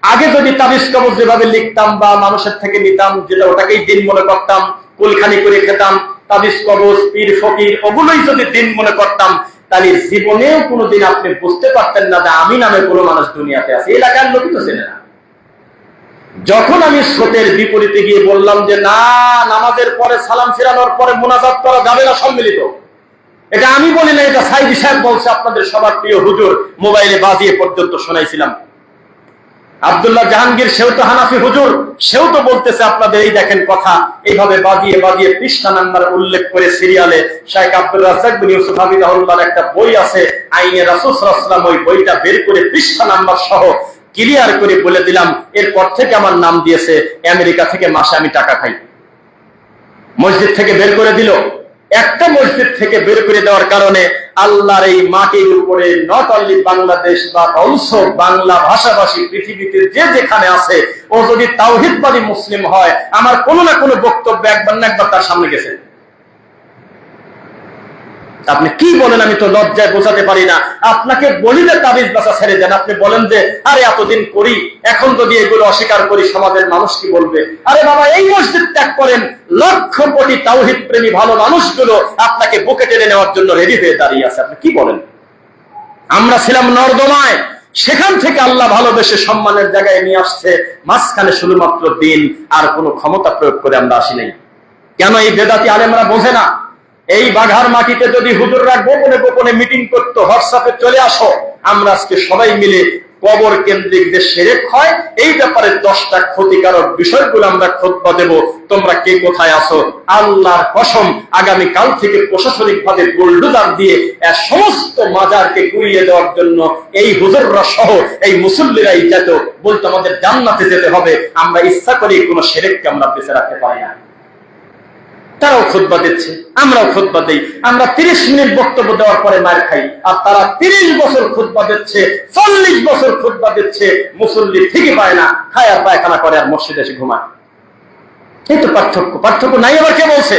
আগে যদি তাবিজ কবজ যেভাবে লিখতাম বা মানুষের থেকে নিতাম, যেটা ওটাকেই দিন মনে করতাম, কুলখানি করে খেতাম, তাবিজ কবজ, পীর ফকির ওগুলোই যদি দিন মনে করতাম, তাহলে জীবনেও কোনোদিন আপনি বুঝতে পারতেন না যে আমি নামে কোনো মানুষ দুনিয়াতে আছে। এলাকার লোকই তো চেনে না। যখন আমি স্রোতের বিপরীতে গিয়ে বললাম যে না, নামাজের পরে সালাম ফেরানোর পরে মোনাজাত করা যাবে না সম্মিলিত, এটা আমি বলি না, এটা সাইদি সাহেব বলছে, আপনাদের সবার প্রিয় হুজুর মোবাইলে বাজিয়ে পর্যন্ত শোনাইছিলাম। আব্দুল্লাহ জাহাঙ্গীর, সেও তো হানাফি হুজুর, সেও তো বলতেছে আপনাদের এই দেখেন কথা, এইভাবে বাজিয়ে বাজিয়ে পৃষ্ঠা নাম্বার উল্লেখ করে সিরিয়ালে শাইখ আব্দুর রাজ্জাক বিন ইউসুফ হাফিজাহুল্লাহর একটা বই আছে আইনে রাসূল সাল্লাল্লাহু আলাইহি ওয়াসাল্লাম, ওই বইটা বের করে পৃষ্ঠা নাম্বার সহ ক্লিয়ার করে বলে দিলাম। এরপর থেকে আমার নাম দিয়েছে, আমেরিকা থেকে মাসে আমি টাকা খাই। মসজিদ থেকে বের করে দিল। একটা মসজিদ থেকে বের করে দেওয়ার কারণে আল্লাহর এই মাটির উপরে নট অনলি বাংলাদেশ বা অলসো বাংলা ভাষাভাষী পৃথিবীতে যে যেখানে আছে, ও যদি তাওহীদবাদী মুসলিম হয়, আমার কোনো না কোনো বক্তব্য একবার না একবার তার সামনে গেছে। আপনি কি বলেন আমি তো লজ্জায় বোঝাতে পারি না। আপনাকে বলি যে তাবিজ বাসা ছেড়ে দেন, আপনি বলেন যে আরে এতদিন করি, এখন যদি এগুলো অস্বীকার করি সমাজের মানুষ কি বলবে? আরে বাবা, এই মসজিদ ত্যাগ করেন, লক্ষ কোটি তাওহীদ প্রেমী ভালো মানুষগুলো আপনাকে বুকে টেনে নেওয়ার জন্য রেডি হয়ে দাঁড়িয়ে আছে। আপনি কি বলেন? আমরা ছিলাম নর্দমায়, সেখান থেকে আল্লাহ ভালোবেসে সম্মানের জায়গায় নিয়ে আসছে। মাঝখানে শুধুমাত্র দিন আর কোনো ক্ষমতা প্রয়োগ করে আমরা আসি নাই। কেন এই বেদাতি আলেমরা বোঝে না? এই বাঘার মাটিতে যদি হুজুররা গোপনে গোপনে মিটিং করতো, হোয়াটসঅ্যাপে চলে আসো, আমরা আজকে সবাই মিলে কবর কেন্দ্রিক যে শিরক হয় এই ব্যাপারে 10টা ক্ষতিকারক বিষয়গুলো আমরা খুতবা দেব। তোমরা কে কোথায় আসো? আল্লাহর কসম, আগামী কাল থেকে প্রশাসনিক ভাবে বুলডোজার দিয়ে সমস্ত মাজারকে গুড়িয়ে দেওয়ার জন্য এই হুজুররা সহ এই মুসল্লিরাই যেত, বলতো আমাদের জান্নাতে যেতে হবে। আমরা ইচ্ছা করে কোনো শিরককে আমরা বেঁচে রাখতে পারি না। তারাও খুতবা দিচ্ছে, আমরাও খুতবা দেই। আমরা 30 মিনিট বক্তব্য দেওয়ার পরে মার খাই, আর তারা 30 বছর খুতবা দিচ্ছে, 40 বছর খুতবা দিচ্ছে, মুসল্লি ঠিকই পায় না, খায় আর পায়খানা করে আর মসজিদে এসে ঘুমায়। এই তো পার্থক্য। পার্থক্য নাই আবার কে বলছে?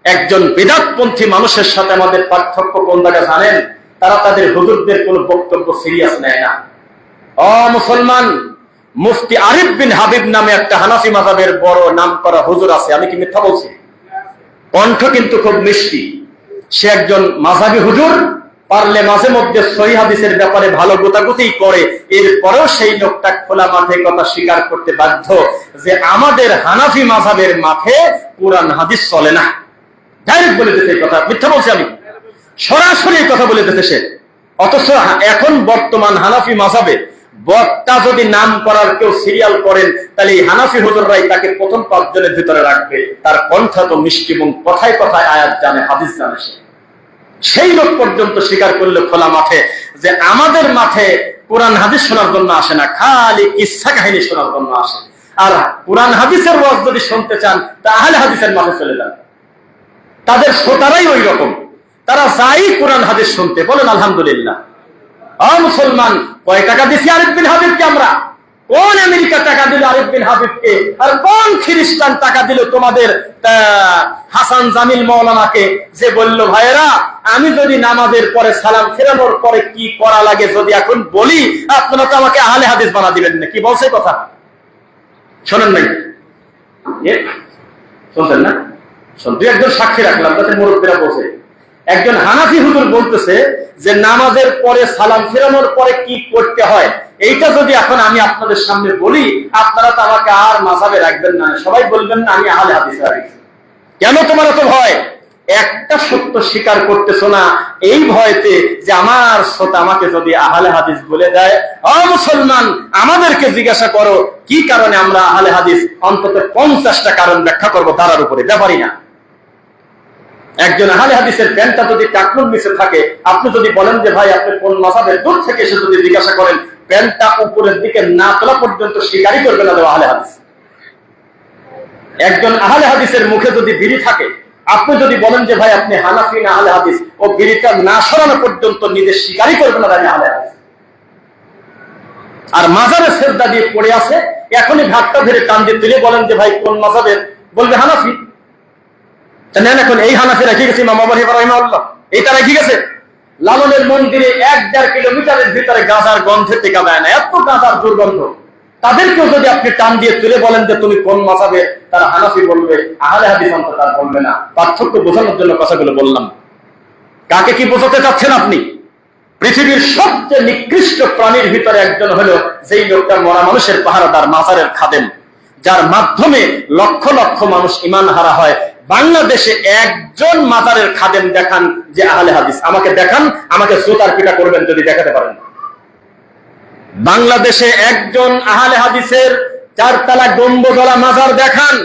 একজন বিদআতপন্থী মানুষের সাথে আমাদের পার্থক্য কোন জায়গায় জানেন? তারা তাদের হুজুরদের কোন বক্তব্য সিরিয়াস নেয় না। মুসলমান, মুফতি আরিফ বিন হাবিব নামে একটা হানাফি মাযহাবের বড় নাম করা হুজুর আছে। আমি কি মিথ্যা বলছি? কণ্ঠ কিন্তু খুব মিষ্টি। সে একজন মাযহাবী হুজুর, পারলে মাঝে মধ্যে সহিহ হাদিসের ব্যাপারে ভালো গোতাগুতি করে। এরপরেও সেই লোকটা খোলা মাঠে কথা স্বীকার করতে বাধ্য যে আমাদের হানাফি মাযহাবের মাঠে কুরআন হাদিস চলে না। ডাইরেক্ট বলে দিতে, এই কথা মিথ্যা বলছি আমি, সরাসরি কথা বলে দিতে সে। অথচ এখন বর্তমান হানাফি মাযহাবে বক্তা যদি নাম করার কেউ সিরিয়াল করেন, তাহলে এই হানাফি হুজুররাই তাকে প্রথম 5 জনের ভিতরে রাখবে। তার কণ্ঠ তো মিষ্টি এবং কথায় কথায় আয়াত জানে, হাদিস জানে সে। সেই লোক পর্যন্ত স্বীকার করলো খোলা মাঠে যে আমাদের মাঠে কোরআন হাদিস শোনার জন্য আসে না, খালি কিসসা কাহিনী শোনার জন্য আসে। আর কোরআন হাদিসের ওয়াজ যদি শুনতে চান তা আহলে হাদিসের মাঠে চলে যান, তাদের শ্রোতারাই ওই রকম, তারা যাই কোরআন হাদিস শুনতে। বলেন আলহামদুলিল্লাহ। মুসলমান, কয় টাকা দিছি আরিফ বিন হাবিবকে আমরা? কোন আমেরিকা টাকা দিল আরিফ বিন হাবিবকে? আর কোন খ্রিস্টান টাকা দিল তোমাদের হাসান জামিল মৌলানাকে, যে বলল ভাইয়েরা আমি যদি নামাজের পরে সালাম ফেরানোর পরে কি করা লাগে যদি এখন বলি, আপনারা তো আমাকে আহলে হাদিস বানা দিবেন না? কি বলছে কথা? শোনেন নাই? শুনছেন না? শুনতে একজন সাক্ষী রাখলাম, তাতে মুরব্বীরা বসে। একজন হানাফি হুজুর বলতেছে যে নামাজের পরে সালাম ফেরানোর পরে কি করতে হয়, এইটা যদি এখন আমি আপনাদের সামনে বলি, আপনারা তো আমাকে আর মাযহাবে রাখবেন না, সবাই বলবেন না আমি আহলে হাদিস রাখি। কেন তোমার এত ভয়? একটা সত্য স্বীকার করতেছো না এই ভয়তে যে আমার শ্রোতা আমাকে যদি আহলে হাদিস বলে দেয়। মুসলমান, আমাদেরকে জিজ্ঞাসা করো কি কারণে আমরা আহলে হাদিস, অন্তত 50টা কারণ ব্যাখ্যা করবো তার উপরে, ব্যাপারই না। একজন আহলে হাদিসের প্যান্টটা যদি টাকনুর নিচে থাকে, আপনি যদি বলেন যে ভাই আপনি কোন মাযহাবের, দূর থেকে এসে যদি জিজ্ঞাসা করেন, প্যান্টটা উপরের দিকে না তোলা পর্যন্ত স্বীকারই করবে না আহলে হাদিস। একজন আহলে হাদিসের মুখে যদি বিড়ি থাকে, আপনি যদি বলেন যে ভাই আপনি হানাফি না আহলে হাদিস, ও বিড়িটা না সরানো পর্যন্ত নিজে স্বীকারই করবে না আমি আহলে হাদিস। আর মাজারে সেজদা দিয়ে পড়ে আছে, এখনই ঘাটটা ধরে টান দিয়ে তুলে বলেন যে ভাই কোন মাযহাবের, বলবে হানাফি। নেন এখন এই হানাফি রেখে গেছে ইমাম আবু হানিফা রাহিমাহুল্লাহ, এইটা রেখে গেছে। লালনের মন্দিরে 1-1.5 কিলোমিটারের ভিতরে গাঁজার গন্ধে টেকা দেয় না, এত গাঁজার দুর্গন্ধ। তাদেরকেও যদি আপনি টান দিয়ে তুলে বলেন যে তুমি কোন মাযহাবের, তারা হানাফি বলবে, আহলে হাদিস অন্তত তার বলবে না। পার্থক্য বোঝানোর জন্য কথাগুলো বললাম। কাকে কি বোঝাতে চাচ্ছেন আপনি? পৃথিবীর সবচেয়ে নিকৃষ্ট প্রাণীর ভিতরে একজন হলো যেই লোকটা মরা মানুষের পাহারাদার, মাজারের খাদেম, যার মাধ্যমে লক্ষ লক্ষ মানুষ ঈমান হারা হয়। বাংলাদেশে একজন মাজারের খাদেম দেখান যে আহলে হাদিস, আমাকে দেখান, আমাকে জোতার পিটা করবেন যদি দেখাতে পারেন। বাংলাদেশে একজন আহলে হাদিসের 4 তলা গম্বুজওয়ালা মাজার দেখান।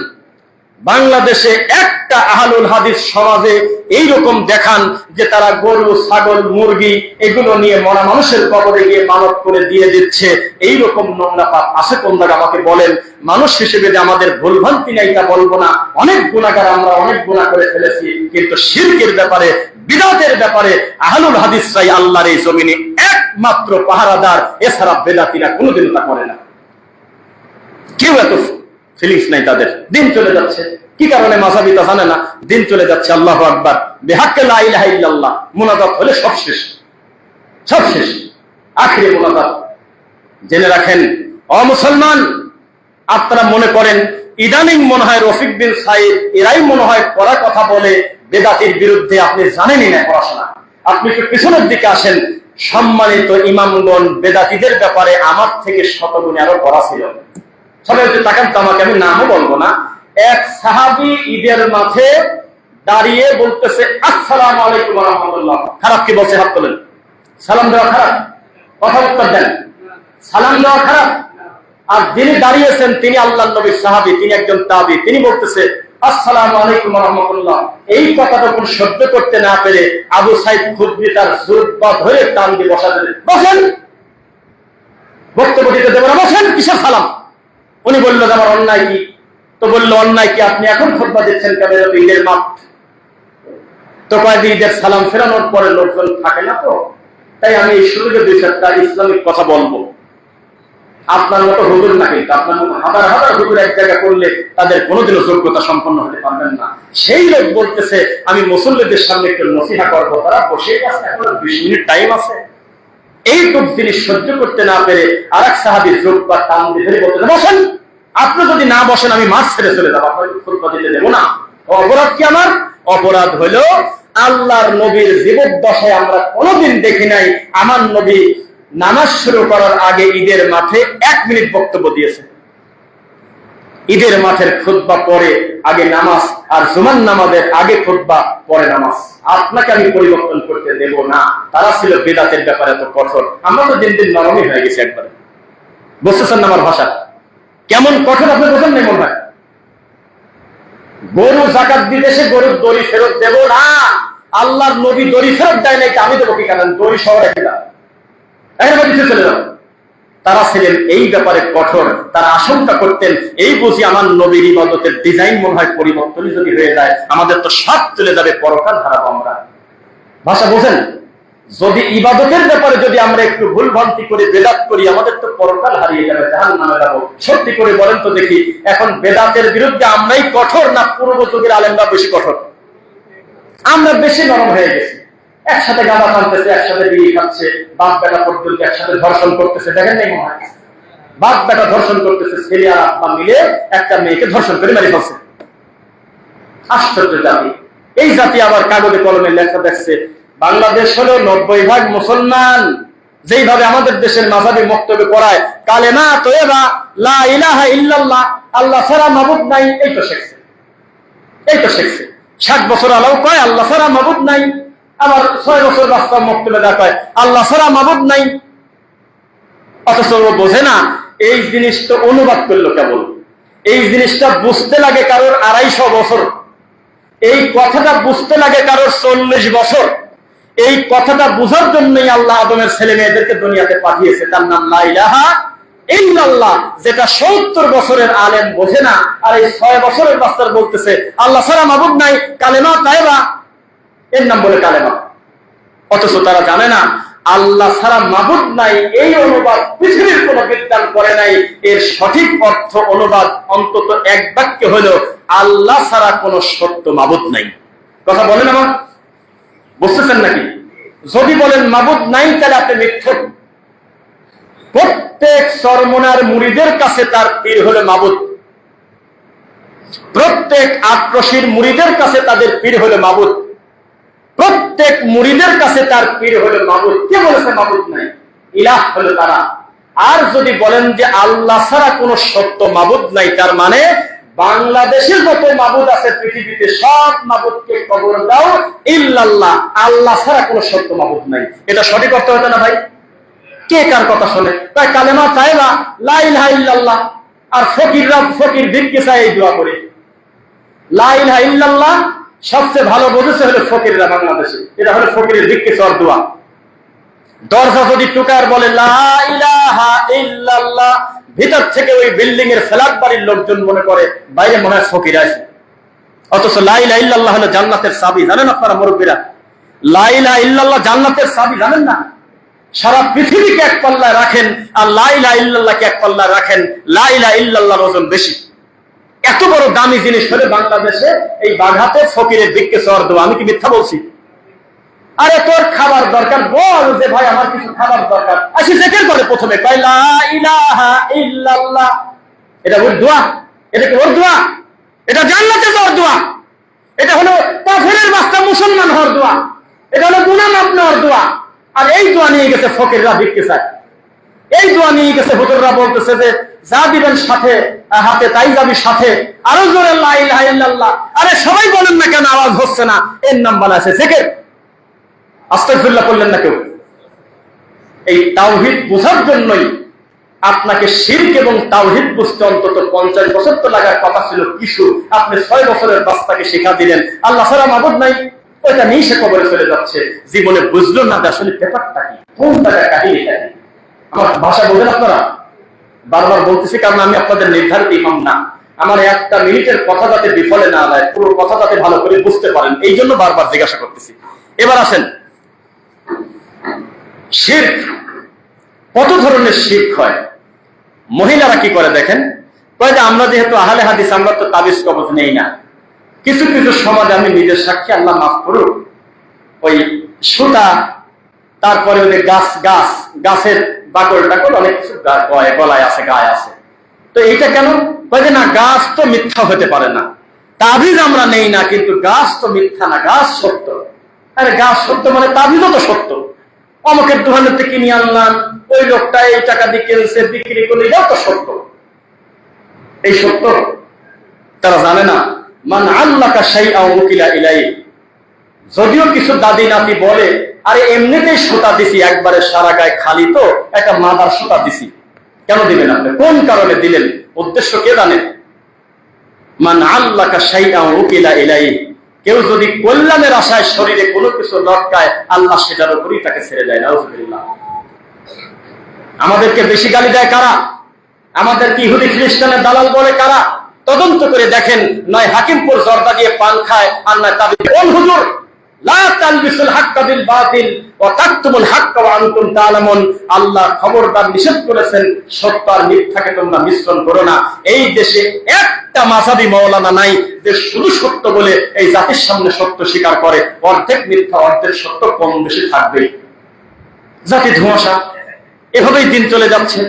বাংলাদেশে একটা আহলুল হাদিস সমাজে এইরকম দেখান যে তারা গরু, ছাগল, মুরগি এগুলো নিয়ে মরা মানুষের কবরে গিয়ে মানত করে দিয়ে দিচ্ছে। এইরকম নোংরা পাপ আছে কোন জায়গা আমাকে বলেন? মানুষ হিসেবে যে আমাদের ভুলভ্রান্তি নেই তা বলবো না, অনেক গুনাহগার, আমরা অনেক গুনাহ করে ফেলেছি, কিন্তু শিরকের ব্যাপারে, বিদআতের ব্যাপারে আহলুল হাদিসরাই আল্লাহর এই জমিনে একমাত্র পাহারাদার, এছাড়া বেদাতীরা কোনোদিন তা করে না। কেউ এত ফিলিংস নাই তাদের, দিন চলে যাচ্ছে। কি কারণে? মাযহাবী তা জানে না, দিন চলে যাচ্ছে। আল্লাহু আকবার, বিহাক্কে লা ইলাহা ইল্লাল্লাহ মুনাজাত হলে সব শেষ, সব শেষ, আখিরি মুনাজাত। জেনে রাখেন মুসলমান, আপনারা মনে করেন ইদানিং মনে হয় রফিক বিন সাইদ এরাই মনে হয় পড়া কথা বলে বেদাতির বিরুদ্ধে, আপনি জানেনই না পড়াশোনা। আপনি একটু পিছনের দিকে আসেন, সম্মানিত ইমামগণ বেদাতিদের ব্যাপারে আমার থেকে শতগুণে আরো পড়া ছিল। সবাই একটু তাকান তো আমাকে, আমি নামও বলবো না। এক সাহাবী ঈদের মাঠে দাঁড়িয়ে বলতেছে আসসালামু আলাইকুম ওয়া রাহমাতুল্লাহ। খারাপ কি বলছে? হাত তোলেন। সালাম দেওয়া খারাপ? কথা উত্তর দেন। সালাম দেওয়া খারাপ? আর যিনি দাঁড়িয়েছেন তিনি আল্লাহর নবীর সাহাবী, তিনি একজন তাবী, তিনি বলতেছে আসসালামু আলাইকুম ওয়া রাহমাতুল্লাহ। এই কথাটা কোন সহ্য করতে না পেরে আবু সাইদ খুদরি তার জুব্বা ধরে টান দিয়ে বসাতে, বসেন, বক্তব্য দিতে দেবেন, বসেন, কিসের সালাম? উনি বলল আমার অন্যায় কি? তো বললো অন্যায় কি, আপনি এখন খুতবা দিচ্ছেন কেন? ঈদের মাঠ তো কয়েকদিন ঈদের সালাম ফেরানোর পরে লোকজন থাকে না, তো তাই আমি এই সুযোগে 2-4টা ইসলামিক কথা বলবো। আপনার মতো হুজুর না, কিন্তু আপনার মতো হাজার হাজার হুজুর এক জায়গা করলে তাদের কোনোদিনও যোগ্যতা সম্পন্ন হতে পারবেন না। সেই লোক বলতেছে আমি মুসল্লিদের সামনে একটু নসিহা করবো, তারা বসে আছে, এখন 20 মিনিট টাইম আছে। এইটুক জিনিস সহ্য করতে না পেরে আরেক সাহাবীর জুব্বা টান দিয়ে ধরে বলতেছে বসেন, আপনি যদি না বসেন আমি মাঠ ছেড়ে চলে যাবো, আপনাকে খুতবা দিতে দেবো না। অপরাধ কি আমার? অপরাধ হলো আল্লাহর নবীর জীবদ্দশায় আমরা কোনোদিন দেখি নাই আমার নবী নামাজ শুরু করার আগে ঈদের মাঠে 1 মিনিট বক্তব্য দিয়েছে। ঈদের মাঠের খুতবা পরে আগে নামাজ, আর জুমার নামাজের আগে খুতবা পরে নামাজ। আপনাকে আমি পরিবর্তন করতে দেব না। তারা ছিল বিদআতের ব্যাপারে এত কঠোর, আমরা তো দিন দিন নরমই হয়ে গেছি একবারে। বুঝতেছেন না আমার ভাষা কেমন কঠোর? আপনি বোঝেন নাই মনে হয়? গরু যাকাত দিতে সে গরুর দড়ি ফেরত দেব না, আল্লাহর নবী দড়ি ফেরত দেয় নাই, আমি দেবো কি কারণ দড়ি সহ রেখে দাও, চলে যাও। তারা ছিলেন এই ব্যাপারে কঠোর। তারা আশঙ্কা করতেন এই বুঝি আমার নবীর ইবাদতের ডিজাইন মনে হয় পরিবর্তনই যদি হয়ে যায়, আমাদের তো সব চলে যাবে, পরকাল হারাবো আমরা। ভাষা বোঝেন? যদি ইবাদতের ব্যাপারে যদি আমরা একটু ভুল ভ্রান্তি করে বেদাত করি, আমাদের তো পরকাল হারিয়ে যাবে, জাহান্নামে যাবো। সত্যি করে বলেন তো দেখি, এখন বেদাতের বিরুদ্ধে আমরাই কঠোর না পূর্ব যুগের আলেমরা বেশি কঠোর? আমরা বেশি নরম হয়ে গেছি। একসাথে গাঁদা টানতেছে, একসাথে বিড়ি খাচ্ছে, বাপ বেটা পর্যন্ত একসাথে ধর্ষণ করতেছে। দেখেন নাই মনে হয়? বাপ বেটা ধর্ষণ করতেছে, ছেলে আর আব্বা মিলে একটা মেয়েকে ধর্ষণ করে মেরে ফেলছে। আশ্চর্য জাতি। এই জাতি আবার কাগজে কলমে লেখা দেখছে বাংলাদেশ হলো 90% মুসলমান। যেইভাবে আমাদের দেশের মাযহাবী বক্তব্য করায় কালেমা তয়্যিবা লা ইলাহা ইল্লাল্লাহ, আল্লাহ ছাড়া মাবুদ নাই, এই তো শিখছে। 60 বছর আলাও কয় আল্লাহ ছাড়া মাবুদ নাই, আবার 6 বছর বাচ্চা বক্তব্য দেখায় আল্লাহ ছাড়া মাবুদ নাই। অথচ ও বোঝে না এই জিনিসটা অনুবাদ করলো কেবল। এই জিনিসটা বুঝতে লাগে কারোর 250 বছর, এই কথাটা বুঝতে লাগে কারোর 40 বছর। এই কথাটা বুঝার জন্যই আল্লাহ আদমের ছেলে মেয়েদেরকে দুনিয়াতে পাঠিয়েছে। তার নাম লা ইলাহা ইল্লাল্লাহ, যেটা 70 বছরের আলেম বোঝে না। আর এই 6 বছরের বাচ্চার বলতেছে আল্লাহ ছাড়া মাবুদ নাই, কালেমা তাইবা, এর নাম বলে কালেমা। অথচ তারা জানে না আল্লাহ ছাড়া মাবুদ নাই এই অনুবাদ পৃথিবীর কোন বিদ্যান করে নাই। এর সঠিক অর্থ অনুবাদ অন্তত এক বাক্যে হলো আল্লাহ ছাড়া কোন সত্য মাবুদ নাই। কথা বলেন আমার, বুঝতেছেন নাকি? যদি বলেন মাবুদ নাই তাহলে আপনি মিথ্যক। প্রত্যেক চরমনার মুরিদের কাছে তার পীর হলো মাবুদ। প্রত্যেক আক্রোশীর মুরিদের কাছে তাদের পীর হলো মাবুদ। প্রত্যেক মুরিদের কাছে তার পীর হলো মাবুদ। কে বলেছে মাবুদ নাই? ইলাহ হলো তারা। আর যদি বলেন যে আল্লাহ ছাড়া কোন সত্য মাবুদ নাই, তার মানে বাংলাদেশের যত মাবুদ আছে পৃথিবীতে সব মাবুদকে কবর দাও ইল্লাল্লাহ, আল্লাহ ছাড়া কোন সত্য মাবুদ নাই। এটা সঠিক অর্থ হতো না ভাই? কে কার কথা শোনে? তাই কালেমা তাইবা লা ইলাহা ইল্লাল্লাহ। আর ফকিররা ফকির ভিক্ষে চায় এই দোয়া করে লা ইলাহা ইল্লাল্লাহ। সবচেয়ে ভালো বুঝেছে হলো ফকিররা বাংলাদেশে। এটা হলো ফকিরের ভিক্ষে চাওয়ার দোয়া। দরজা যদি টুকার বলে লা ইলাহা ইল্লাল্লাহ, ভিতর থেকে ওই বিল্ডিং এর ফ্ল্যাট বাড়ির লোকজন মনে করে বাইরে মনে হয় ফকির আছে। অথচ লা ইলাহা ইল্লাল্লাহ হলো জান্নাতের চাবি। জানেন আপনারা মুরব্বীরা? লা ইলাহা ইল্লাল্লাহ জান্নাতের চাবি, জানেন না? সারা পৃথিবীকে এক পাল্লায় রাখেন আর লা ইলাহা ইল্লাল্লাহকে এক পাল্লায় রাখেন, লা ইলাহা ইল্লাল্লাহর ওজন বেশি। এত বড় দামি জিনিস হলে বাংলাদেশে এই বাঘাতে ফকিরের ভিক্ষে চাওয়ার দোয়া। আমি কি মিথ্যা বলছি? আরে তোর খাবার দরকার, বল যে ভাই আমার কিছু খাবার দরকার। আসি জিকির করে প্রথমে কয় লা ইলাহা ইল্লাল্লাহ। এটা ওর দোয়া? এটা কি ওর দোয়া? এটা জান্নাতে যাওয়ার দোয়া। এটা হলো কাফেরের বাচ্চা মুসলমান হওয়ার দোয়া। এটা হলো গুনাহ মাফ নেওয়ার দোয়া। আর এই দোয়া নিয়ে গেছে ফকিররা ভিক্ষে চায়। এই দোয়া নিয়ে গেছে হুজুররা বলতেছে যে যা দিবেন সাথে হাতে তাই যাবি সাথে। আরো জোরে লা ইলাহা ইল্লাল্লাহ। আরে সবাই বলেন না কেন আওয়াজ হচ্ছে না? এর নাম বানাইছে জিকির। আস্তাগফিরুল্লাহ করলেন না কেউ? এই তাওহীদ বোঝার জন্যই আপনাকে শিরক এবং তাওহীদ বুঝতে অন্তত 50 বছর তো লাগার কথা ছিল। কিছু আপনি 6 বছরের বাচ্চাকে শিক্ষা দিলেন আল্লাহ ছাড়া মাবুদ নাই, ওইটা নিয়ে সে কবরে চলে যাচ্ছে। জীবনে বুঝলো না যে আসলে ব্যাপারটা কি, কোন জায়গায় কাহিনীটা কি। আমার ভাষা বলেন আপনারা? বারবার বলতেছি কারণ আমি আপনাদের নির্ধারিত ইমাম না। আমার একটা মিনিটের কথা যাতে বিফলে না যায়, পুরো কথা যাতে ভালো করে বুঝতে পারেন, এই জন্য বারবার জিজ্ঞাসা করতেছি। এবার আসেন, শিরক কত ধরনের শিরক হয়? মহিলারা কি করে দেখেন, কয় যে আমরা যেহেতু আহলে হাদিস, আমরা তো তাবিজ কবজ নেই না। কিছু কিছু সমাজে আমি নিজের সাক্ষী, আল্লাহ মাফ করুক, ওই সুতা, তারপরে ওই গাছের বাকল টাকল অনেক কিছু গলায় আছে, গায়ে আছে। তো এইটা কেন? কয় যে না, গাছ তো মিথ্যা হতে পারে না, তাবিজ আমরা নেই না, কিন্তু গাছ তো মিথ্যা না, গাছ সত্য। আরে গাছ সত্য মানে তাবিজও তো সত্য। অমুকের দোকানের থেকে কিনে আনলাম, ওই লোকটা এই টাকা দিয়ে কিনছে, বিক্রি করলে, এটাও তো সত্য। এই সত্য তারা জানে না। মান আল্লাকা শাইআন উকিলা ইলাইহি। যদিও কিছু দাদি নাতি বলে আরে এমনিতেই সুতা দিছি, একবারে সারা গায়ে খালি, তো একটা মাদার সুতা দিছি। কেন দিবেন আপনি? কোন কারণে দিলেন? উদ্দেশ্য কে জানে? মান আল্লাকা শাইআন উকিলা ইলাইহি। কেউ যদি কল্যাণের আশায় শরীরে কোনো কিছু লটকায়, আল্লাহ সেটার উপরই তাকে ছেড়ে দেয়। নাউযুবিল্লাহ। আমাদেরকে বেশি গালি দেয় কারা? আমাদেরকে ইহুদি খ্রিস্টানের দালাল বলে কারা? তদন্ত করে দেখেন, নয় হাকিমপুর জর্দা দিয়ে পান খায়, আর নয় তাদের কোন হুজুর লা তালবিসুল হাক্কা বিল বাতিল ওয়া তাকতুমুল হাক্কা ওয়া আনতুম তা'লামুন। আল্লাহ খবরদার নিষেধ করেছেন, সত্য আর মিথ্যাকে তোমরা মিশ্রণ করো না। এই দেশে একটা মাযহাবি মাওলানা নাই যে শুধু সত্য বলে এই জাতির সামনে সত্য স্বীকার করে। অর্ধেক মিথ্যা অর্ধেক সত্য কম বেশি থাকবেই। জাতি ধোঁয়াশা, এভাবেই দিন চলে যাচ্ছে।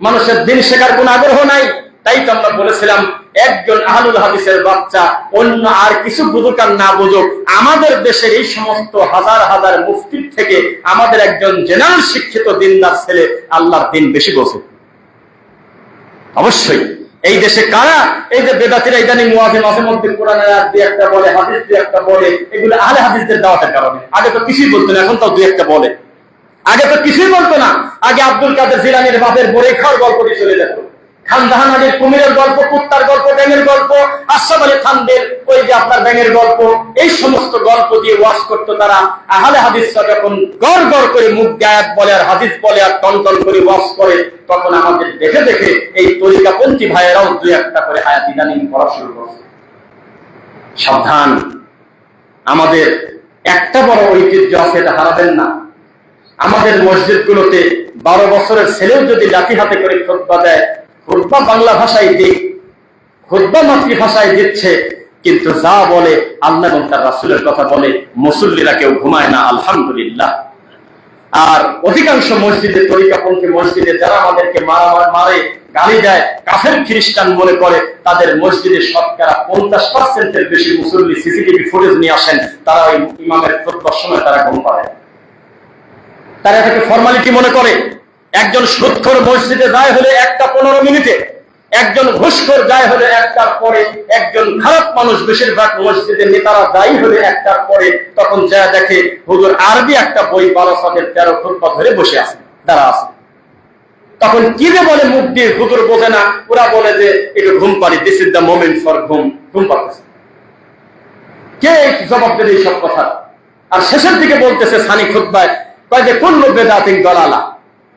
মানুষের দিন শেখার কোনো আগ্রহ নাই। তাই তো আমরা বলেছিলাম, একজন আহলুল হাদিসের বাচ্চা অন্য আর কিছু বুঝুক আর না বুঝুক, আমাদের দেশের এই সমস্ত হাজার হাজার মুফতির থেকে আমাদের একজন জেনারেল শিক্ষিত দিনদার ছেলে আল্লাহর দিন বেশি বোঝে। অবশ্যই এই দেশে কারা এই যে বেদাতিরা ইদানিং ওয়াজে মাঝে মধ্যে কোরআনের আয়াত দুই একটা বলে, হাদিস দুই একটা বলে, এগুলো আহলে হাদিসদের দাওয়াতের কারণে। আগে তো কিছুই বলতো না, এখন তাও দুই একটা বলে। আগে তো কিছুই বলতো না, আগে আব্দুল কাদের জিলানীর বাপের বরে খাওয়ার গল্পটি চলে যেত। খানজাহান আলীর কুমিরের গল্প, কুত্তার গল্প, ব্যাঙের গল্প, আশরাফ আলী খানদের ওই যে আপনার ব্যাঙের গল্প, এই সমস্ত গল্প দিয়ে ওয়াজ করতো তারা। আহলে হাদিসরা যখন গড় গড় করে মুখ দিয়ে আয়াত বলে আর হাদিস বলে আর টনটন করে ওয়াজ করে, তখন আমাদের দেখে দেখে এই তরিকাপন্থী ভাইয়েরাও দুই একটা করে আয়াত ইদানিং পড়া শুরু করছে। সাবধান, আমাদের একটা বড় ঐতিহ্য আছে, এটা হারাবেন না। আমাদের মসজিদগুলোতে 12 বছরের ছেলেও যদি লাঠি হাতে করে খুতবা দেয়, খুতবা বাংলা ভাষায় দিক, খুতবা মাতৃভাষায় দিচ্ছে, কিন্তু যা বলে আল্লাহ এবং তার রাসূলের কথা বলে, মুসল্লিরা কেউ ঘুমায় না, আলহামদুলিল্লাহ। আর অধিকাংশ মসজিদে, তরিকাপন্থী মসজিদে যারা আমাদেরকে মারে, গালি দেয়, কাফের খ্রিস্টান মনে করে, তাদের মসজিদে শতকরা 50%-এর বেশি মুসল্লি সিসিটিভি ফুটেজ নিয়ে আসেন, তারা ওই ইমামের খুতবার সময় তারা ঘুম পায়। তারা এটাকে ফর্মালিটি মনে করে। একজন সুদখোর মসজিদে যায় হলে 1টা 15 মিনিটে, একজন ঘুষখোর যায় হলে 1টার পরে, একজন খারাপ মানুষ বেশিরভাগ মসজিদে নেতারা যায় হলে 1টার পরে। তখন যা দেখে হুজুর আরবি একটা বই 1213 খুতবা ধরে বসে আছে, দাঁড়া আছে। তখন কি যে বলে মুখ দিয়ে, হুজুর বোঝে না, ওরা বলে যে একটু ঘুম পাড়ি, this is the moment for ঘুম পাড়তেছে। কে জবাব দেবে এইসব কথা? আর শেষের দিকে বলতেছে সানি খুতবায়, কয় যে কুল্লু বিদআতিন দালালা,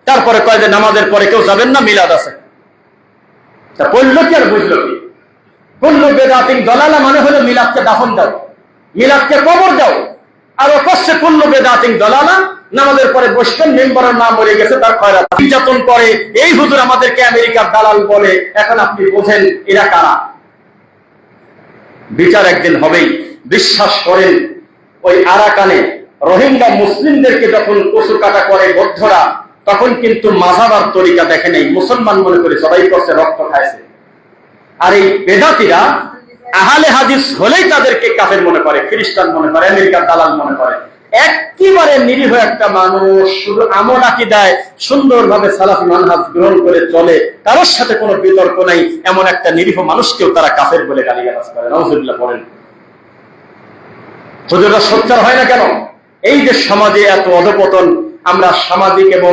তারপরে কয় যে নামাজের পরে কেউ যাবেন না, মিলাদ আছে। তা বললো কি আর বুঝলো কি? কুল্লু বিদআতিন দালালা মানে হলো মিলাদকে দাফন দাও, মিলাদকে কবর দাও। আর ও করছে কুল্লু বিদআতিন দালালা, নামাজের পরে বসবেন, মেম্বারের নাম মরে গেছে, তার খয়রাত নির্যাতন করে। এই হুজুর আমাদেরকে আমেরিকার দালাল বলে। এখন আপনি বোঝেন এরা কারা। বিচার একদিন হবেই, বিশ্বাস করেন। ওই আরাকানে রোহিঙ্গা মুসলিমদেরকে যখন কচু কাটা করে বৌদ্ধরা, তখন কিন্তু মাযহাব আর তরিকা দেখে নেই, মুসলমান মনে করে সবাই করছে, রক্ত খাইছে। আর এই বেদাতিরা আহলে হাদিস হলেই তাদেরকে কাফের মনে করে, খ্রিস্টান মনে করে, আমেরিকার দালাল মনে করে। একেবারে নিরীহ একটা মানুষ, শুধু আমল আকীদায় সুন্দরভাবে সালাফি মানহাজ গ্রহণ করে চলে, কারোর সাথে কোনো বিতর্ক নাই, এমন একটা নিরীহ মানুষকেও তারা কাফের বলে গালিগালাজ করে। নাউযুবিল্লাহ পড়েন। হুজুররা সোচ্চার হয় না কেন? এই যে সমাজে এত অধপতন, আমরা সামাজিক এবং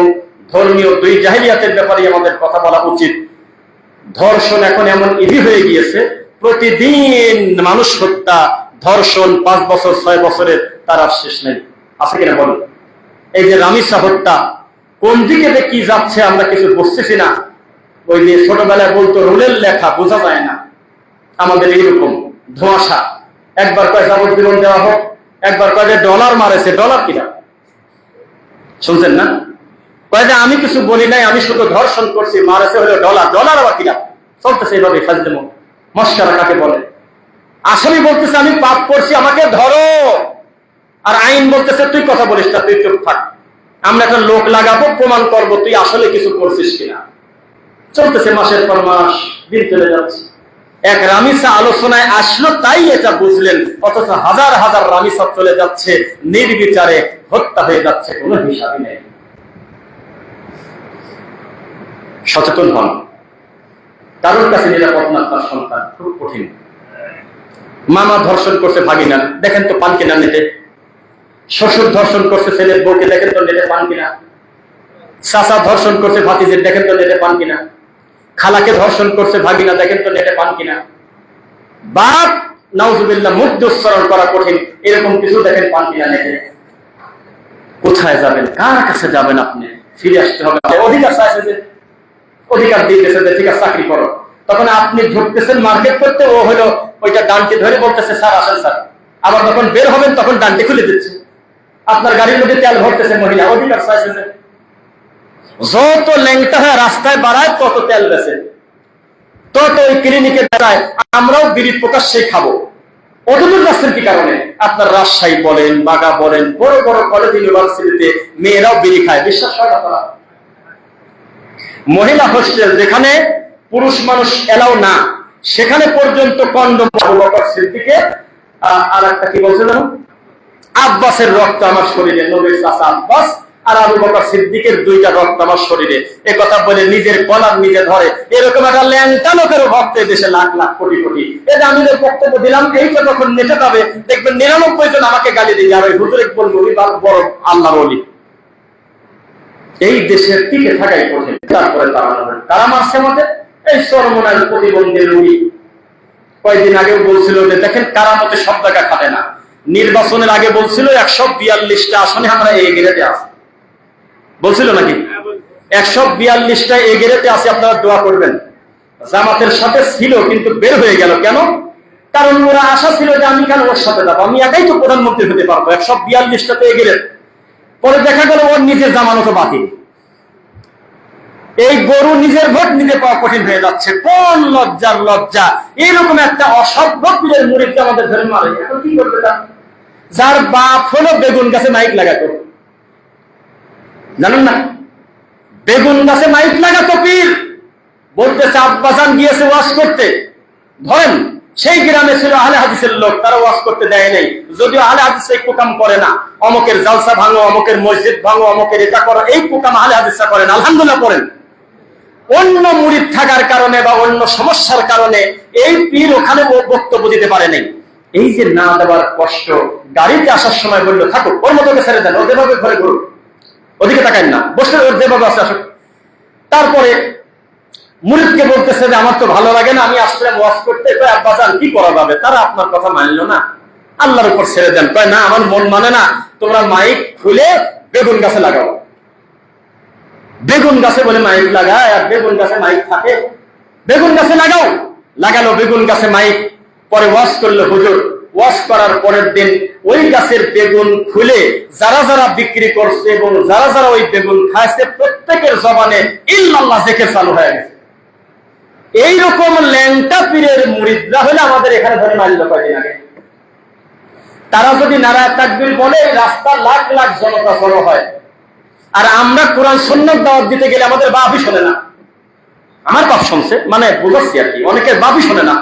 ধর্মীয় দুই জাহিলিয়াতের ব্যাপারে আমাদের কথা বলা উচিত। ধর্ষণ এখন এমন ইজি হয়ে গিয়েছে, প্রতিদিন মানুষ হত্যা, ধর্ষণ, 5 বছর 6 বছরের তার আর শেষ নেই। আছে কিনা বলুন? এই যে রামিসা হত্যা, কোন দিকে যে কি যাচ্ছে আমরা কিছু বুঝতেছি না। ওই যে ছোটবেলায় বলতো রুলের লেখা বোঝা যায় না, আমাদের এইরকম ধোঁয়াশা। একবার কয় যাবজ্জীবন দেওয়া হোক, একবার কয় যে ডলার মারেছে। ডলার কিনা শুনছেন না? কয় যে আমি কিছু বলি নাই, আমি শুধু ধর্ষণ করছি, মারেছে হলো ডলার। ডলার আবার কিনা চলতেছে এইভাবে ফাজলেমো মস্কারা কাকে বলে। আসামি বলতেছে আমি পাপ করছি, আমাকে ধরো, আর আইন বলতেছে তুই কথা বলিস না, তুই চুপ থাক, আমরা একটা লোক লাগাবো, প্রমাণ করবো তুই আসলে কিছু করছিস কিনা। চলতেছে মাসের পর মাস, দিন চলে যাচ্ছে। এক রামিসা আলোচনায় আসলো, তাই এটা বুঝলেন, অথচ হাজার হাজার রামিসা চলে যাচ্ছে, নির্বিচারে হত্যা হয়ে যাচ্ছে, কোনো হিসাবই নেই। সচেতন হন। কারোর কাছে নিরাপদ না তার সন্তান, খুব কঠিন। মামা ধর্ষণ করছে ভাগিনা, দেখেন তো পান কিনা নেটে। শ্বশুর ধর্ষণ করছে ছেলের বউকে, দেখেন তো নেটে পান কিনা। চাচা ধর্ষণ করছে ভাতিজের, দেখেন তো নেটে পান কিনা। খালাকে ধর্ষণ করছে ভাগিনা, দেখেন তো নেটে পান কিনা। বাপ নাউজুবিল্লাহ মুদ্দে উচ্চারণ করা কঠিন, এরকম কিছু দেখেন পান কিনা নেই। কোথায় যাবেন, কার কাছে যাবেন? আপনি ফিরে আসতে হবে। অধিকার চাইছে, যে অধিকার দিয়ে দিয়েছে যে ঠিক আছে চাকরি করো, তখন আপনি ঢুকতেছেন মার্কেট করতে, ও হলো ওইটা ডানটি ধরে বলতেছে স্যার আসেন স্যার, আবার যখন বের হবেন তখন ডানটি খুলে দিচ্ছে। আপনার গাড়ির মধ্যে তেল ভরতেছে মহিলা, অধিকার চাইছে যে যত ল্যাংটা হয়ে রাস্তায় বাড়ায় তত তেল বেছে, তত ওই ক্লিনিকে বেড়ায়। আমরাও বিড়ি প্রকাশ্যে খাবো, অতদূর যাচ্ছেন কি কারণে? আপনার রাজশাহী বলেন, বাগা বলেন, বড় বড় কলেজ ইউনিভার্সিটিতে মেয়েরাও বিড়ি খায়, বিশ্বাস হয় না? মহিলা হোস্টেল যেখানে পুরুষ মানুষ এলাও না, সেখানে পর্যন্ত কন্ডম। আবু বকর সিদ্দিকের আর একটা কি বলছিল, আব্বাসের রক্ত আমার শরীরে, নবীর চাচা আব্বাস আর আবু বকর সিদ্দিকের দুইটা রক্ত আমার শরীরে, এ কথা বলে নিজের কলার নিজে ধরে। এরকম একটা ল্যাংটা লোকেরও ভক্ত দেশে লাখ লাখ কোটি কোটি। এটা আমি যে বক্তব্য দিলাম, এইটা যখন নেটে যাবে দেখবেন 99 জন আমাকে গালি দিবে, আর ওই হুজুরে বলবো বড় আল্লাহর ওলি। এই দেশের টিকে থাকাই কঠিন। তারপরে তারা মারছে আমাদের এই সরমনার প্রতিবন্ধী রোগী। কয়েকদিন আগেও বলছিল যে দেখেন কারামতে সব জায়গা খাটে না। নির্বাচনের আগে বলছিল 142টা আসনে আমরা এই গ্রেডে আছি, বলছিল নাকি? 142টা এই গ্রেডে আছে, আপনারা দোয়া করবেন। জামাতের সাথে ছিল কিন্তু বের হয়ে গেল কেন? কারণ ওরা আশা ছিল যে আমি কেন ওর সাথে যাবো, আমি একাই তো প্রধানমন্ত্রী হতে পারবো। 142টাতে এই গ্রেড, পরে দেখা গেল ওর নিজের জামানত বাতিল। এই গরু নিজের ভোট নিজে পাওয়া কঠিন হয়ে যাচ্ছে। কোন লজ্জার লজ্জা! এইরকম একটা অসভ্য পীরের মুরিদকে আমাদের ধরে মারে। এখন কি করবে? যার বাপ হলো বেগুন গাছে মাইক লাগাতো, জানেন না? বেগুন গাছে মাইক লাগাতো পীর, বলতেছে আব্বাজান গিয়েছে ওয়াজ করতে। ধরেন সেই গ্রামে ছিল আহলে হাদিসের লোক, তারা ওয়াজ করতে দেয় নাই, যদিও আহলে হাদিস এই প্রোগ্রাম করে না। অমকের জালসা ভাঙো, অমকের মসজিদ ভাঙো, অমকের এটা করো, এই প্রোগ্রাম আহলে হাদিসরা করেন। আলহামদুলিল্লাহ করেন। অন্য মুরিদ থাকার কারণে বা অন্য সমস্যার কারণে এই পীর ওখানে বক্তব্য দিতে পারে নাই। এই যে না দেওয়ার কষ্ট, গাড়িতে আসার সময় বললো থাকুক, ওর মতো ছেড়ে দেন, ও যেভাবে ঘরে ঘুরুক, ওদিকে তাকান না, বসে ওর যেভাবে আসে আসুক। তারপরে মুরিদকে বলতেছে যে আমার তো ভালো লাগে না, আমি আসলাম ওয়াজ করতে। আব্বাজান কি করা যাবে? তারা আপনার কথা মানলো না, আল্লাহর উপর ছেড়ে দেন। কয় না, আমার মন মানে না, তোমরা মাইক খুলে বেগুন গাছে লাগাও। বেগুন গাছে বলে মাইক লাগায়, আর বেগুন গাছে মাইক থাকে, বেগুন গাছে লাগাও। লাগালো বেগুন গাছে মাইক, পরে ওয়াজ করলো হুজুর। ওয়াজ করার পরের দিন ওই গাছের বেগুন খুলে যারা যারা বিক্রি করছে এবং যারা যারা ওই বেগুন খাইছে প্রত্যেকের জবানে ইল্লাল্লাহ জিকির চালু হয়ে গেছে। এইরকম ল্যাংটা পীরের মুরিদরা হলে আমাদের এখানে ধরে মারল কয়েকদিন আগে। তারা যদি নারায়ে তাকবীর বলে, রাস্তা লাখ লাখ জনতা জড়ো হয়। আর আমরা কোরআন সুন্নাত দাওয়াত দিতে গেলে আমাদের বাপই শোনে না। আমার বাপ শুনছে, মানে বুঝাচ্ছি আর কি, অনেকের বাপই শোনে না।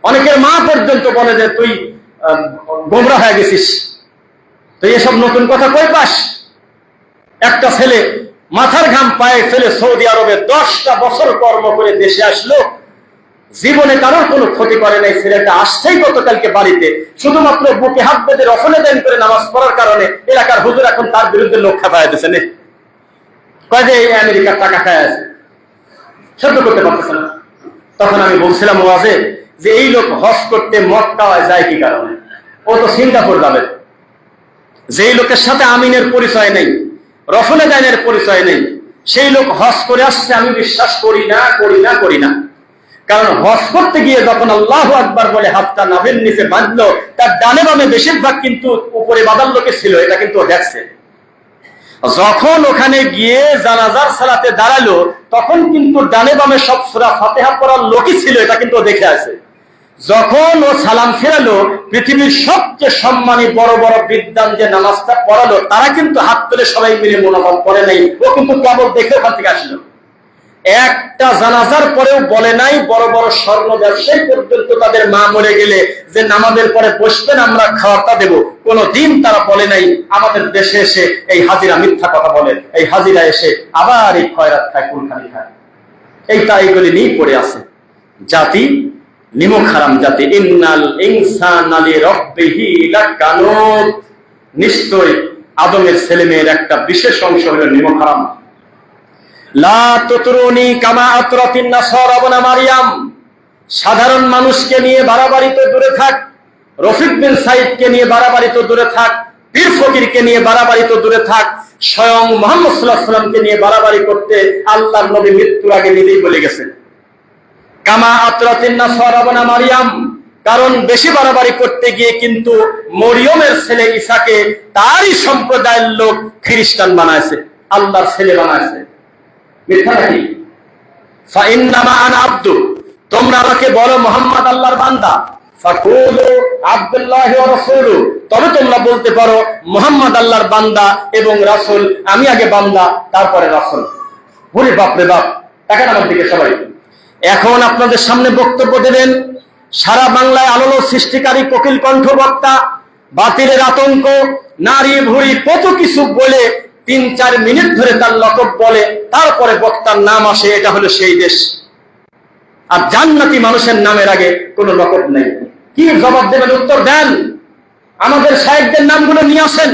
অনেকের মা পর্যন্ত বলে যে তুই গোমরা হয়ে গেছিস, তুই এসব নতুন কথা কই পাস? একটা ছেলে মাথার ঘাম পায়ে ফেলে সৌদি আরবে 10টা বছর কর্ম করে দেশে আসলো, জীবনে কারোর কোনো ক্ষতি করে নাই। ছেলেটা আসছেই গতকালকে বাড়িতে, শুধুমাত্র বুকে হাত বেঁধে রফলে দেন করে নামাজ পড়ার কারণে এলাকার হুজুর এখন তার বিরুদ্ধে লোক খাপায় দিচ্ছে। কয় যে এই আমেরিকার টাকা খায় আছে, সহ্য করতে পারতেছে না। তখন আমি বলছিলাম ওয়াজে যে এই লোক হজ করতে মক্কা যায় কি কারণে? ও তো সিঙ্গাপুর যাবে। যেই লোকের সাথে আমিনের পরিচয় নেই, রফলে দাইনের পরিচয় নেই, সেই লোক হজ করে আসছে, আমি বিশ্বাস করি না, করি না, করি না। কারণ হজ করতে গিয়ে যখন আল্লাহু আকবার বলে হাতটা নাভির নিচে বাঁধলো, তার ডানে বামে বেশিরভাগ কিন্তু উপরে বাঁধার লোকে ছিল, এটা কিন্তু দেখছে। যখন ওখানে গিয়ে জানাজার সালাতে দাঁড়ালো, তখন কিন্তু ডানে বামে সব সূরা ফাতিহা পড়ার লোকই ছিল, এটা কিন্তু দেখে আছে। যখন ও সালাম ফেরালো, পৃথিবীর সবচেয়ে সম্মানী বড় বড় বিদ্বান যে নামাজটা পড়ালো, তারা কিন্তু হাত তুলে সবাই মিলে মোনাজাত করে নাই, ও কিন্তু কেবল দেখে ওখান থেকে আসলো। একটা জানাজার পরেও বলে নাই, বড় বড় স্বর্ণ ব্যবসায়ী পর্যন্ত তাদের মা মরে গেলে যে নামাজের পরে বসবেন আমরা খাওয়াটা দেব, কোনদিন তারা বলে নাই। আমাদের দেশে এসে এই হাজিরা মিথ্যা কথা বলে, এই হাজিরা এসে আবার এই খয়রাত খায়, কুলখানি খায়, এই তাইগুলি নিয়ে পড়ে আছে। জাতি নিমক হারাম জাতি। ইন্নাল ইনসানা লিরাব্বিহি লাকানুত, নিশ্চয় আদমের ছেলেমেয়ের একটা বিশেষ অংশ হলো নিমক হারাম। লা তুতরুনি কামা আতরাতিন নাসারা ইবনে মারইয়াম, সাধারণ মানুষকে নিয়ে বাড়াবাড়ি তো দূরে থাক, রফিক বিন সাইদকে নিয়ে বাড়াবাড়ি তো দূরে থাক, পীর ফকিরকে নিয়ে বাড়াবাড়ি তো দূরে থাক, স্বয়ং মুহাম্মদ সাল্লাল্লাহু আলাইহি ওয়াসাল্লামকে নিয়ে বাড়াবাড়ি করতে আল্লাহর নবী মৃত্যুর আগে নিজেই বলে গেছেন, কামা আতরাতিন নাসারা বানা মারিয়াম। কারণ বেশি বাড়াবাড়ি করতে গিয়ে কিন্তু মরিয়মের ছেলে ঈসাকে তারই সম্প্রদায়ের লোক খ্রিস্টান বানাইছে, আল্লাহর ছেলে বানাইছে। মিথ্যা নাকি? ফা ইন্নামা আনা আব্দু, তোমরা আমাকে বলো মুহাম্মদ আল্লাহর বান্দা, ফাকুলু আব্দুল্লাহি ওয়া রাসূলু, তবে তোমরা বলতে পারো মুহাম্মদ আল্লাহর বান্দা এবং রাসূল। আমি আগে বান্দা তারপরে রাসূল। ওরে বাপ রে বাপ, তাকান আমার দিকে সবাই। এখন আপনাদের সামনে বক্তব্য দেবেন সারা বাংলায় আলোড়ন সৃষ্টিকারী কোকিল কণ্ঠ বক্তা, বাতিলের আতঙ্ক, নারী ভুড়ি কত কিছু বলে 3-4 মিনিট ধরে তার লকব বলে, তারপরে বক্তার নাম আসে, এটা হলো সেই দেশ। আর জান্নাতি মানুষের নামের আগে কোনো লকব নেই। কি জবাব দেবেন? উত্তর দেন। আমাদের সাহেবদের নামগুলো নিয়ে আসেন।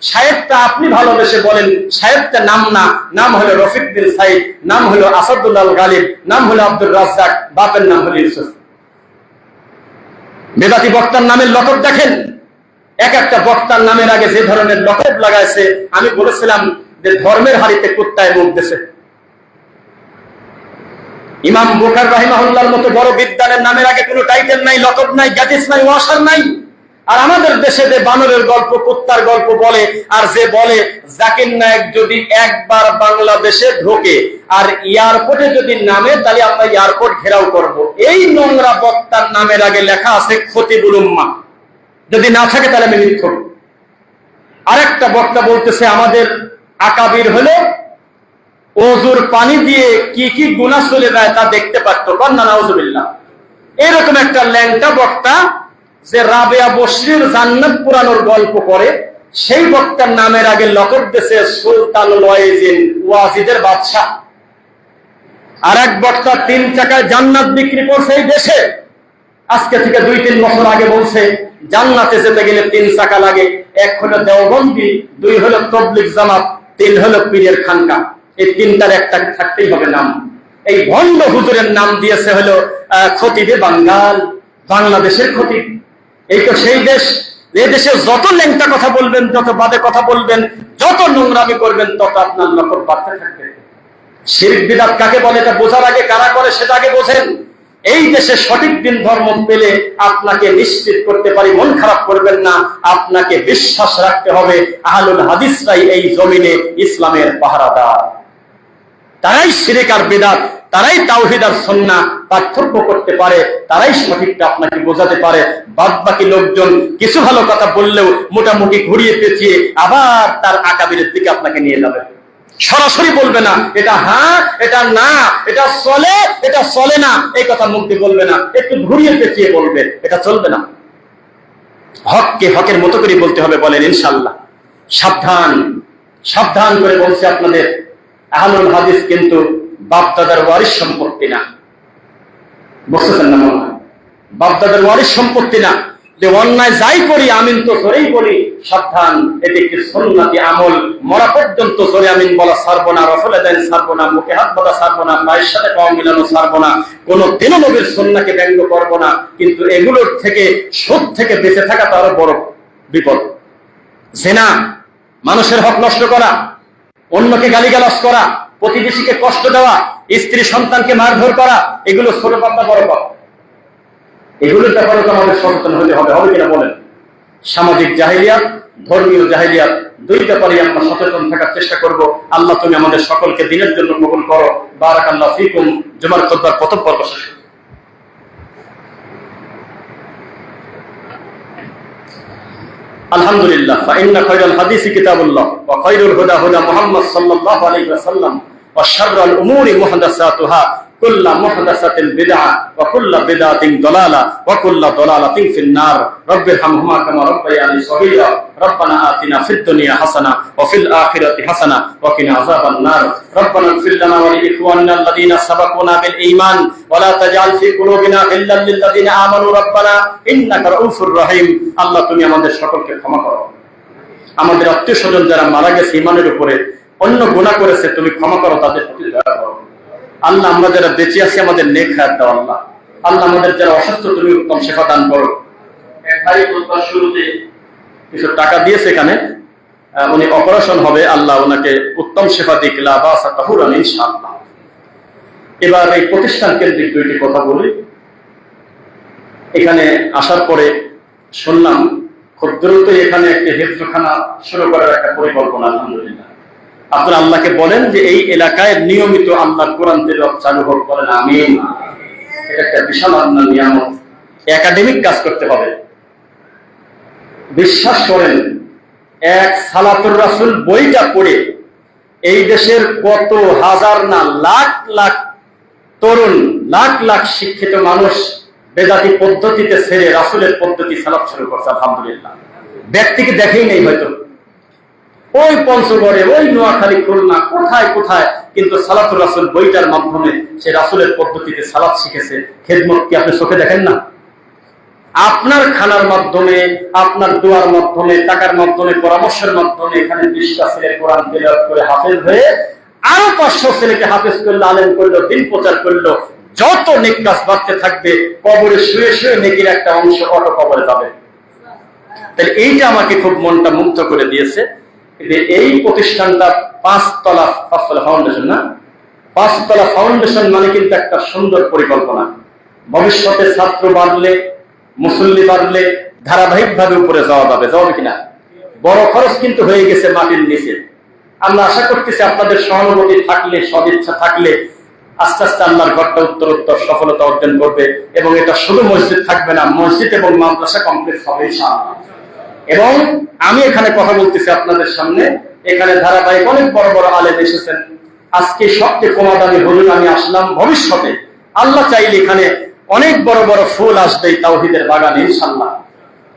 সাহেবটা আপনি ভালোবেসে বলেন সাহেবটা নাম না, নাম হলো রফিক বিন সাইদ, নাম হলো আসাদুল্লাহ গালিব, নাম হলো আব্দুর রাজ্জাক, বাপের নাম হলো ইউসুফ। বেদাতি বক্তার নামের লকব দেখেন, এক একটা বক্তার নামের আগে যে ধরনের লকব লাগাইছে, আমি বলেছিলাম যে ধর্মের হাড়িতে কুত্তায় মুখ দিয়েছে। ইমাম বুখারী রাহিমাহুল্লাহর মতো বড় বিদ্বানের নামের আগে কোনো টাইটেল নাই, লকব নাই, গ্যাটিস নাই, ওয়াসার নাই। আর আমাদের দেশে যে বানরের গল্প, কুত্তার গল্প বলে, আর যে বলে জাকির নায়েক যদি একবার বাংলাদেশে ঢোকে আর এয়ারপোর্টে যদি নামে তাহলে আমরা এয়ারপোর্ট ঘেরাও করব, এই নোংরা বক্তার নামের আগে লেখা আছে খতিবুল উম্মাহ। যদি না থাকে তাহলে আমি মিথ্যুক। আরেকটা বক্তা বলতেছে আমাদের আকাবির হলে ওযুর পানি দিয়ে কি কি গুনাহ চলে যায় তা দেখতে পারতো, বন্না নাউজুবিল্লাহ। এরকম একটা ল্যাংটা বক্তা যে রাবেয়া বসরির জান্নাত পুরানোর গল্প করে, সেই বক্তার নামের আগে লকব দিয়েছে সুলতানুল ওয়াইজিন, ওয়াজিদের বাদশা। আর এক বক্তা 3 টাকায় জান্নাত বিক্রি করছে এই দেশে। আজকে থেকে 2-3 বছর আগে বলছে জান্নাতে যেতে গেলে 3 টাকা লাগে। 1 হলো দেওবন্দি, 2 হলো তবলিগ জামাত, 3 হলো পীরের খানকা। এই 3টার একটা থাকতেই হবে নাম। এই ভণ্ড হুজুরের নাম দিয়েছে হলো খতিবে বাঙ্গাল, বাংলাদেশের খতিব। এই তো সেই দেশ। এই দেশে যত ল্যাংটা কথা বলবেন, যত বাদে কথা বলবেন, যত নোংরামি করবেন, তত আপনার লকব বাড়তে থাকবে। শিরক বিদআত কাকে বলে এটা বোঝার আগে কারা করে সেটা আগে বোঝেন। এই দেশে সঠিক দিন ধর্ম পেলে আপনাকে নিশ্চিত করতে পারি, মন খারাপ করবেন না, আপনাকে বিশ্বাস রাখতে হবে আহলুল হাদিসরাই এই জমিনে ইসলামের পাহারাদার। তারাই শিরক আর বিদআত, তারাই তাওহীদ আর সুন্নাহ পার্থক্য করতে পারে, তারাই সঠিকটা আপনাকে বোঝাতে পারে। বাদ বাকি লোকজন কিছু ভালো কথা বললেও মোটামুটি ঘুরিয়ে পেঁচিয়ে আবার তার আকাবিরের দিকে আপনাকে নিয়ে যাবে। সরাসরি বলবে না এটা হ্যাঁ, এটা না, এটা চলে, এটা চলে না, এই কথা মুখ দিয়ে বলবে না, একটু ঘুরিয়ে পেঁচিয়ে বলবে, এটা চলবে না। হককে হকের মতো করে বলতে হবে, বলেন ইনশাআল্লাহ। সাবধান, সাবধান করে বলছি আপনাদের, আহলুল হাদিস কিন্তু বাপদাদার ওয়ারিস সম্পত্তি না। বুঝতেছেন না? মনে হয় বাপদাদার ওয়ারিস সম্পত্তি না যে অন্যায় যাই করি আমিন তো সরেই বলি। সাবধান, এটি একটি সুন্নতি আমল। মরা পর্যন্ত সরে আমিন বলা ছাড়বো না, রাসূলের দেন ছাড়বো না, মুখে হাত বাঁধা ছাড়বো না, পায়ের সাথে পা মিলানো ছাড়বো না, কোনদিনও নবীর সুন্নাহকে ব্যঙ্গ করবো না। কিন্তু এগুলোর থেকে, সুদ থেকে বেঁচে থাকা তো আরো বড় বিপদ। জিনা, মানুষের হক নষ্ট করা, অন্যকে গালিগালাজ করা, প্রতিবেশীকে কষ্ট দেওয়া, স্ত্রী সন্তানকে মারধর করা, এগুলো ছোট পাপ না বড় পাপ? এগুলোর ব্যাপারে তো আমাদের সচেতন হতে হবে, হবে কিনা বলেন? সামাজিক জাহেলিয়াত, ধর্মীয় জাহেলিয়াত, দুই ব্যাপারে আমরা সচেতন থাকার চেষ্টা করব। আল্লাহ তুমি আমাদের সকলকে দিনের জন্য কবুল করো। বারাকাল্লাহু ফীকুম। জুমার খুতবার প্রথম পর্ব শেষ। আলহামদুলিল্লাহ। ফাইন্না খায়রাল হাদিসি কিতাবুল্লাহ ওয়া খায়রুল হুদা হুদা মুহাম্মদ সাল্লাল্লাহু আলাইহি ওয়াসাল্লাম ওয়া শাররুল উমুরি মুহদাসাতুহা কুল্লু মুহদাসাতিন বিদআহ ওয়া কুল্লু বিদআতিন দালালা ওয়া কুল্লু দালালাতিন ফিন-নার। রাব্বিরহামহুমা কামা রাব্বায়ানি সগীরা। রব্বানা আতিনা ফিদ দুনিয়া হাসানা ওয়া ফিল আখিরাতি হাসানা ওয়া কিনা আযাবান-নার। রব্বানা ইগফির লানা ওয়া লিইখওয়ানিনা আল্লাযীনা সাবাকুনা বিল ঈমান ওয়া লা তাজআল ফি কুলুবিনা গিল্লাল লিল লাযীনা আমানু রব্বানা ইন্নাকা রাউফুর রহিম। আল্লাহ তুমি আমাদের সকলকে ক্ষমা করো। আমাদের আত্মীয়-স্বজন যারা মারা গেছে ঈমানের উপরে, অন্য গুনাহ করেছে, তুমি ক্ষমা করো, তাদের প্রতি দয়া করো। আল্লাহ আমরা যারা বেঁচে আছি আমাদের নেক হায়াত দাও। আল্লাহ আল্লাহ আমাদের যারা অসুস্থ তুমি উত্তম শেফা দান করো। এক ভাই শুরুতে কিছু টাকা দিয়েছে, এখানে উনি অপারেশন হবে, আল্লাহ ওনাকে উত্তম শেফা দিক ইনশাআল্লাহ। এবার এই প্রতিষ্ঠান কেন্দ্রিক দুইটি কথা বলি। এখানে আসার পরে শুনলাম খুব দ্রুত এখানে একটি হেফজখানা শুরু করার একটা পরিকল্পনা। আলহামদুলিল্লাহ, আপনারা আল্লাহকে বলেন যে এই এলাকায় নিয়মিত আল্লাহর কোরআন তেলাওয়াত চালু হোক, বলেন আমিন। এটা একটা বিশাল আল্লাহর নিয়ামত। একাডেমিক কাজ করতে হবে। বিশ্বাস করেন, এক সালাতুর রাসূল বইটা পড়ে এই দেশের কত হাজার না লাখ লাখ তরুণ, লাখ লাখ শিক্ষিত মানুষ বেদাতি পদ্ধতিতে ছেড়ে রাসূলের পদ্ধতি সালাত শুরু করছে। আলহামদুলিল্লাহ, ব্যক্তিকে দেখেই নেই হয়তো, ওই পঞ্চগড়ে, ওই নোয়াখালী, খুলনা, কোথায় কোথায়, কিন্তু সালাতুর রাসূল বইটার মাধ্যমে সে রাসূলের পদ্ধতিতে সালাত শিখেছে। খেদমত কি আপনি চোখে দেখেন না? আপনার খানার মাধ্যমে, আপনার দোয়ার মাধ্যমে, টাকার মাধ্যমে, পরামর্শের মাধ্যমে এখানে 20টা ছেলে কোরআন তেলাওয়াত করে হাফেজ হয়ে আরো 500 ছেলেকে হাফেজ করলো, আলেম করলো, দিন প্রচার করলো। যত নেক কাজ বাড়তে থাকবে, কবরে শুয়ে শুয়ে নেকির একটা অংশ অটো কবরে যাবে। তাহলে এইটা আমাকে খুব মনটা মুগ্ধ করে দিয়েছে। এই প্রতিষ্ঠানটা 5 তলা ফাউন্ডেশন, না 5 তলা ফাউন্ডেশন মানে কিন্তু একটা সুন্দর পরিকল্পনা। ভবিষ্যতে ছাত্র বাড়লে, মুসল্লি বাড়লে ধারাবাহিক ভাবে উপরে যাওয়া যাবে কিনা। বড় খরচ কিন্তু হয়ে গেছে মাটির নিচে। আমরা আশা করতেছি আপনাদের সহানুভূতি থাকলে, সদিচ্ছা থাকলে আস্তে আস্তে আল্লাহর ঘরটা উত্তরোত্তর সফলতা অর্জন করবে। এবং এটা শুধু মসজিদ থাকবে না, মসজিদ এবং মাদ্রাসা কমপ্লেক্স হবে ইনশাআল্লাহ। এবং আমি এখানে কথা বলতেছি আপনাদের সামনে, এখানে ধারাবাহিক অনেক বড় বড় আলেম এসেছেন। আজকে সবচেয়ে কমা দামি হুজুর আমি আসলাম। ভবিষ্যতে আল্লাহ চাইলে এখানে অনেক বড় বড় ফুল আসবে তাওহীদের বাগানে ইনশাআল্লাহ।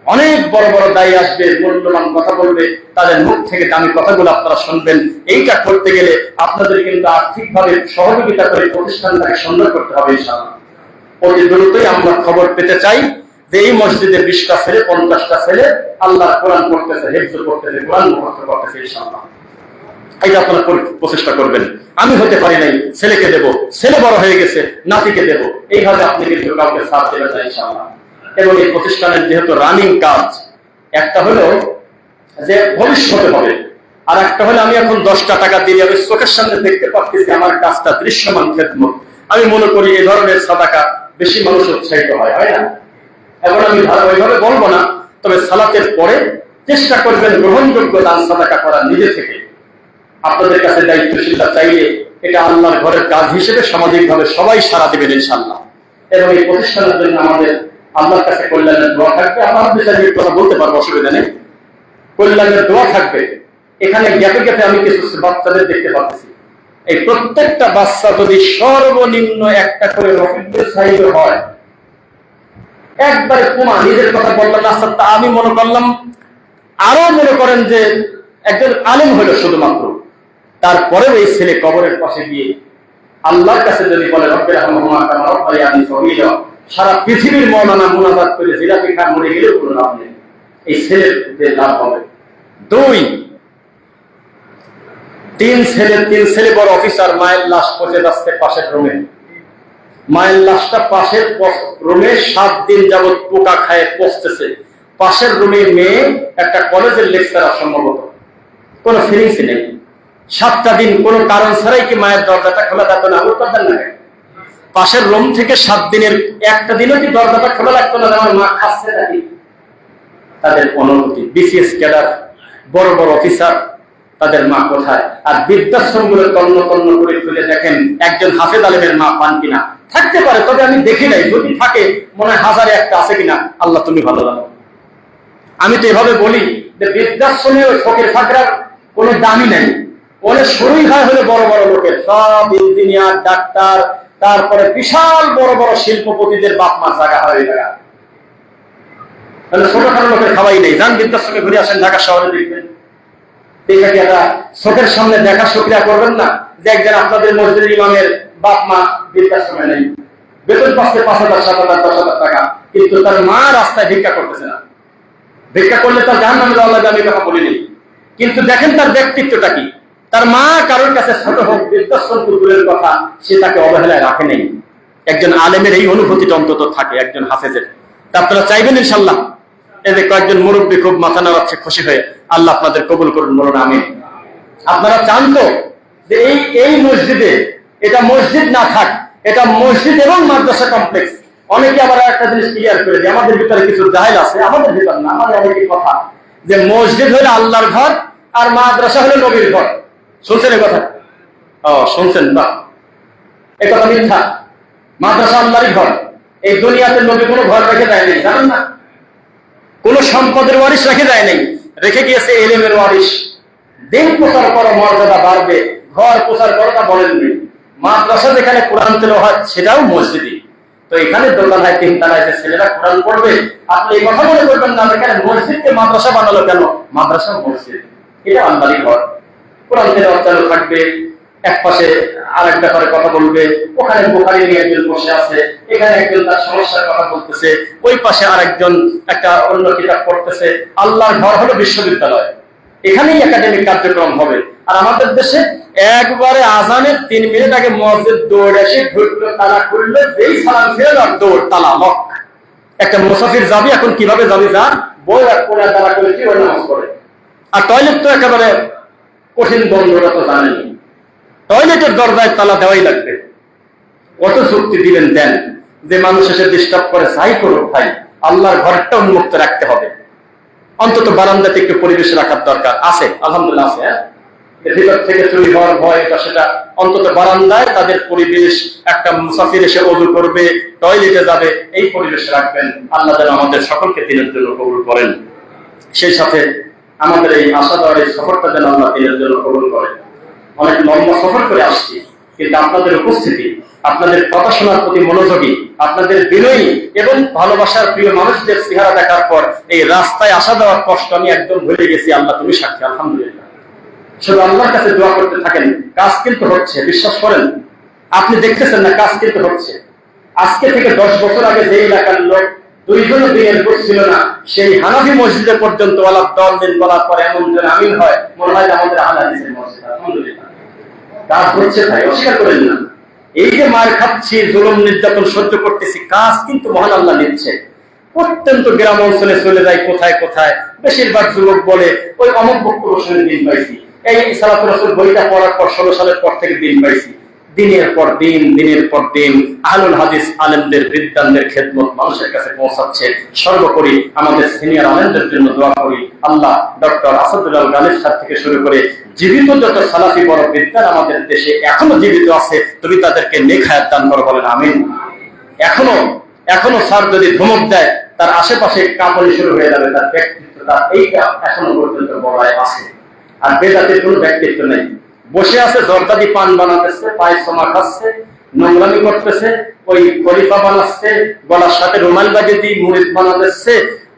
অনেক বড় বড় দায়ী আসবে, মূল্যবান কথা বলবে, তাদের মুখ থেকে দামি কথাগুলো আপনারা শুনবেন। এইটা করতে গেলে আপনাদের কিন্তু আর্থিকভাবে সহযোগিতা করে প্রতিষ্ঠানটাকে সুন্দর করতে হবে ইনশাআল্লাহ। অতি দ্রুতই আমরা খবর পেতে চাই যে এই মসজিদে 20টা ছেলে, 50টা ছেলে আল্লাহর কোরআন পড়তেছে, হিফজ করতেছে, কোরআন মুখস্থ করতেছে ইনশাআল্লাহ। এটা আপনারা প্রচেষ্টা করবেন। আমি হতে পারি নাই, ছেলেকে দেব, ছেলে বড় হয়ে গেছে, নাতিকে দেব, এইভাবে আপনি কিন্তু কাউকে সাথ দেবেন না ইনশাআল্লাহ। এবং এই প্রতিষ্ঠানের যেহেতু রানিং কাজ, একটা হলো যে ভবিষ্যতে হবে, আর একটা হলো আমি এখন 10টা টাকা দিয়ে আমি চোখের সামনে দেখতে পাচ্ছি আমার কাজটা দৃশ্যমান খেদমত। আমি মনে করি এই ধরনের সাদাকা বেশি মানুষ উৎসাহিত হয়, হয় না? এখন আমি ওইভাবে বলবো না, তবে সালাতের পরে চেষ্টা করবেন গ্রহণযোগ্য দান সাদাকা করা নিজে থেকে। আপনাদের কাছে দায়িত্বশীলতা চাইলে এটা আল্লাহর ঘরের কাজ হিসেবে সামাজিকভাবে সবাই সাড়া দেবেন ইনশাআল্লাহ। এবং এই প্রতিষ্ঠানের জন্য আমাদের আল্লাহর কাছে কল্যাণের দোয়া থাকবে। আমার বিষয়ে কথা বলতে পারবো, অসুবিধা নেই। কল্যাণের দোয়া থাকবে। এখানে গ্যাপে গ্যাপে আমি কিছু বাচ্চাদের দেখতে পাচ্ছি। এই প্রত্যেকটা বাচ্চা যদি সর্বনিম্ন একটা করে রফিকের সাইজ হয়, একবারে কুমা, নিজের কথা বললাম না, তা আমি মনে করলাম আরো মনে করেন যে একজন আলেম হলো শুধুমাত্র। তারপরেও এই ছেলে কবরের পাশে গিয়ে আল্লাহর কাছে যদি বলে রব্বির রহমা কামা রব্বায়ানি সগীরা, সারা পৃথিবীর মৌলানা মুনাজাত করে জিলাপি খা মরে গেলেও কোনো লাভ নেই। এই ছেলের যে লাভ হবে। 2, 3 ছেলে বড় অফিসার, মায়ের লাশ পচে যাচ্ছে পাশের রুমে। মায়ের লাশটা পাশের রুমে 7 দিন যাবৎ পোকা খায় পচতেছে। পাশের রুমে মেয়ে একটা কলেজের লেকচারার, সম্ভবত কোনো ফিলিংস নেই। 7টা দিন কোনো কারণ ছাড়াই কি মায়ের দরজাটা খোলা যেত না? উত্তর দেন না। পাশের রুম থেকে 7 দিনের একটা দিনও কি দরজাটা খোলা লাগতো না? আমার মা খাচ্ছে নাকি? তাদের অনুভূতি। বিসিএস ক্যাডার, বড় বড় অফিসার, তাদের মা কোথায়? আর বৃদ্ধাশ্রমগুলো তন্ন তন্ন করে খুলে দেখেন একজন হাফেজ আলেমের মা পান কিনা। থাকতে পারে, তবে আমি দেখি নাই। যদি থাকে মনে হয় 1000-এ একটা আছে কিনা। আল্লাহ তুমি ভালো জানো। আমি তো এভাবে বলি যে বৃদ্ধাশ্রমে ওই ফকির ফাকরার কোনো দামি নাই। অনেক শুরুই হয় হলে বড় বড় লোকের, সব ইঞ্জিনিয়ার, ডাক্তার, তারপরে বিশাল বড় বড় শিল্পপতিদের বাপ মার জায়গা হয় জায়গা। তাহলে ছোটখাটো লোকের খাওয়াই নেই। যান বৃদ্ধাশ্রমে ঘুরে আসেন, ঢাকা শহরে দেখবেন। এটা কি একটা চোখের সামনে দেখা সক্রিয়া করবেন না যে একজন আপনাদের মসজিদের ইমামের বাপ মা বৃদ্ধাশ্রমে নেই, বেতন পাচ্ছে 5,000, 7,000, 10,000 টাকা, কিন্তু তার মা রাস্তায় ভিক্ষা করতেছে না। ভিক্ষা করলে তার জাহান্নামে যাওয়া লাগবে, আমি কথা বলিনি। কিন্তু দেখেন তার ব্যক্তিত্বটা কি। তার মা কারোর কাছে ছোট হোক, বৃদ্ধাশ্রম দূরের কথা, সে তাকে অবহেলায় রাখে নেই। একজন আলেমের এই অনুভূতিটা অন্তত থাকে, একজন হাফেজের। তা আপনারা চাইবেন ইনশাল্লাহ? এই যে কয়েকজন মুরব্বী খুব মাথা নাড়াচ্ছে খুশি হয়ে, আল্লাহ আপনাদের কবুল করুন, বলুন আমিন। আপনারা চান তো যে এই মসজিদে, এটা মসজিদ না থাক, এটা মসজিদ এবং মাদ্রাসা কমপ্লেক্স। অনেকে আবার একটা জিনিস ক্লিয়ার করে যে আমাদের ভিতরে কিছু জাহেল আছে, আমাদের ভিতর না, আমাদের অনেকের কথা যে মসজিদ হলো আল্লাহর ঘর আর মাদ্রাসা হলো নবীর ঘর। শুনছেন এই কথা? শুনছেন না? এই কথা মিথ্যা। মাদ্রাসা আল্লাহরই ঘর। এই দুনিয়াতে নবী কোনো ঘর রেখে দেয় নাই, জানেন না? কোন সম্পদের ওয়ারিশ রেখে দেয় নাই, রেখে গিয়েছে এলেমের ওয়ারিশ। দিন প্রচার করো, মর্যাদা বাড়বে, ঘর প্রচার করো, তা বলেননি। মাদ্রাসা যেখানে কোরআন তেলাওয়াত হয় সেটাও মসজিদই। তো এখানে দোকান হয়, তিনতলায় যে ছেলেরা কোরআন পড়বে, আপনি এই কথা মনে করবেন না এখানে মসজিদকে মাদ্রাসা বানালো কেন? মাদ্রাসা মসজিদ, এটা আল্লাহরই ঘর। কোরআন তেলাওয়াত চালু থাকবে, এক পাশে আরেক ব্যাপারে কথা বলবে, ওখানে বুখারী নিয়ে একজন বসে আছে, এখানে একজন তার সমস্যার কথা বলতেছে, ওই পাশে আরেকজন একটা অন্য কিতাব পড়তেছে। আল্লাহর ঘর হলো বিশ্ববিদ্যালয়, এখানেই একাডেমিক কার্যক্রম হবে। আর আমাদের দেশে একবারে আজানের 3 মিনিট আগে মসজিদ দৌড়ে এসে ঢুকলো, তালা খুললো, যেই সালাম ফিরে আর দৌড়, তালা লক। একটা মুসাফির যাবি, এখন কিভাবে যাবি যা, বই আর কোনা তালা করেছি, ওই নামাজ পড়ে। আর টয়লেট তো একেবারে কঠিন বন্ধটা তো জানেনি, টয়লেটের দরজায় তালা দেওয়াই লাগবে। কত যুক্তি দিবেন দেন, যে মানুষ এসে ডিস্টার্ব করে, যাই করুক ভাই, আল্লাহর ঘরটা উন্মুক্ত রাখতে হবে। অন্তত বারান্দাতে একটু পরিবেশ রাখার দরকার আছে, আলহামদুলিল্লাহ আছে। ভিতর থেকে চুরি হওয়ার ভয়, এটা সেটা, অন্তত বারান্দায় তাদের পরিবেশ, একটা মুসাফির এসে ওযু করবে, টয়লেটে যাবে, এই পরিবেশ রাখবেন। আল্লাহ যেন আমাদের সকলকে দিনের জন্য কবুল করেন। সেই সাথে আমাদের এই আশা দেওয়ার এই সফরটা যেন আল্লাহ দিনের জন্য কবুল করেন। অনেক লম্বা সফর করে আসছি, কিন্তু আপনাদের উপস্থিতি, আপনাদের কথা শোনার প্রতি মনোযোগী, আপনাদের বিনয়ী এবং ভালোবাসার প্রিয় মানুষদের চেহারা দেখার পর এই রাস্তায় আসা দেওয়ার কষ্ট আমি একদম ভুলে গেছি। আল্লাহ তুমি সাক্ষী, আলহামদুলিল্লাহ। শুধু আল্লাহর কাছে দোয়া করতে থাকেন, কাজ কিন্তু হচ্ছে, বিশ্বাস করেন। আপনি দেখতেছেন না, কাজ কিন্তু হচ্ছে। আজকে থেকে 10 বছর আগে যে এলাকার লোক 2 জন দিনের করছিল না, সেই হানাফি মসজিদে পর্যন্ত ওয়ালা 10 দিন বলার পর এমন যেন আমিন হয়, মনে হয় আমাদের হানাফিদের মসজিদ। আলহামদুলিল্লাহ, কাজ হচ্ছে ভাই, অস্বীকার করেন না। এই যে মার খাচ্ছি, জুলুম নির্যাতন সহ্য করতেছি, কাজ কিন্তু মহান আল্লাহ নিচ্ছে। অত্যন্ত গ্রাম অঞ্চলে চলে যায়, কোথায় কোথায় বেশিরভাগ যুবক বলে ওই অমুক বক্তব্য শুনে দিন পাইছি, এই সালাতুর রাসূল বইটা পড়ার পর 16 সালের পর থেকে দিন পাইছি। দিনের পর দিন, দিনের পর দিন আহলুল হাদিস আলেমদের, বিদ্বানদের খেদমত মানুষের কাছে পৌঁছাচ্ছে। সর্বোপরি আমাদের সিনিয়র আলেমদের জন্য দোয়া করি, আল্লাহ ডক্টর আসাদুল্লাহ গালিব সাহেব থেকে শুরু করে জীবিত যত সালাফি বড় বিদ্বান আমাদের দেশে এখনো জীবিত আছে, তুমি তাদেরকে নেক হায়াত দান করো, বলেন আমিন। এখনো স্যার যদি ধমক দেয়, তার আশেপাশে কাঁপনি শুরু হয়ে যাবে, তার ব্যক্তিত্ব, তার এইটা এখনো পর্যন্ত বড়ায় আছে। আর বেদাতের কোনো ব্যক্তিত্ব নেই, বসে আছে জর্দাদি পান বানাতেছে, পায়ে সমা খাচ্ছে, নোংরামি করতেছে, ওই খলিফা বানাচ্ছে, গলার সাথে রুমাল বাজিয়ে দিয়ে মুরিদ বানাতেছে।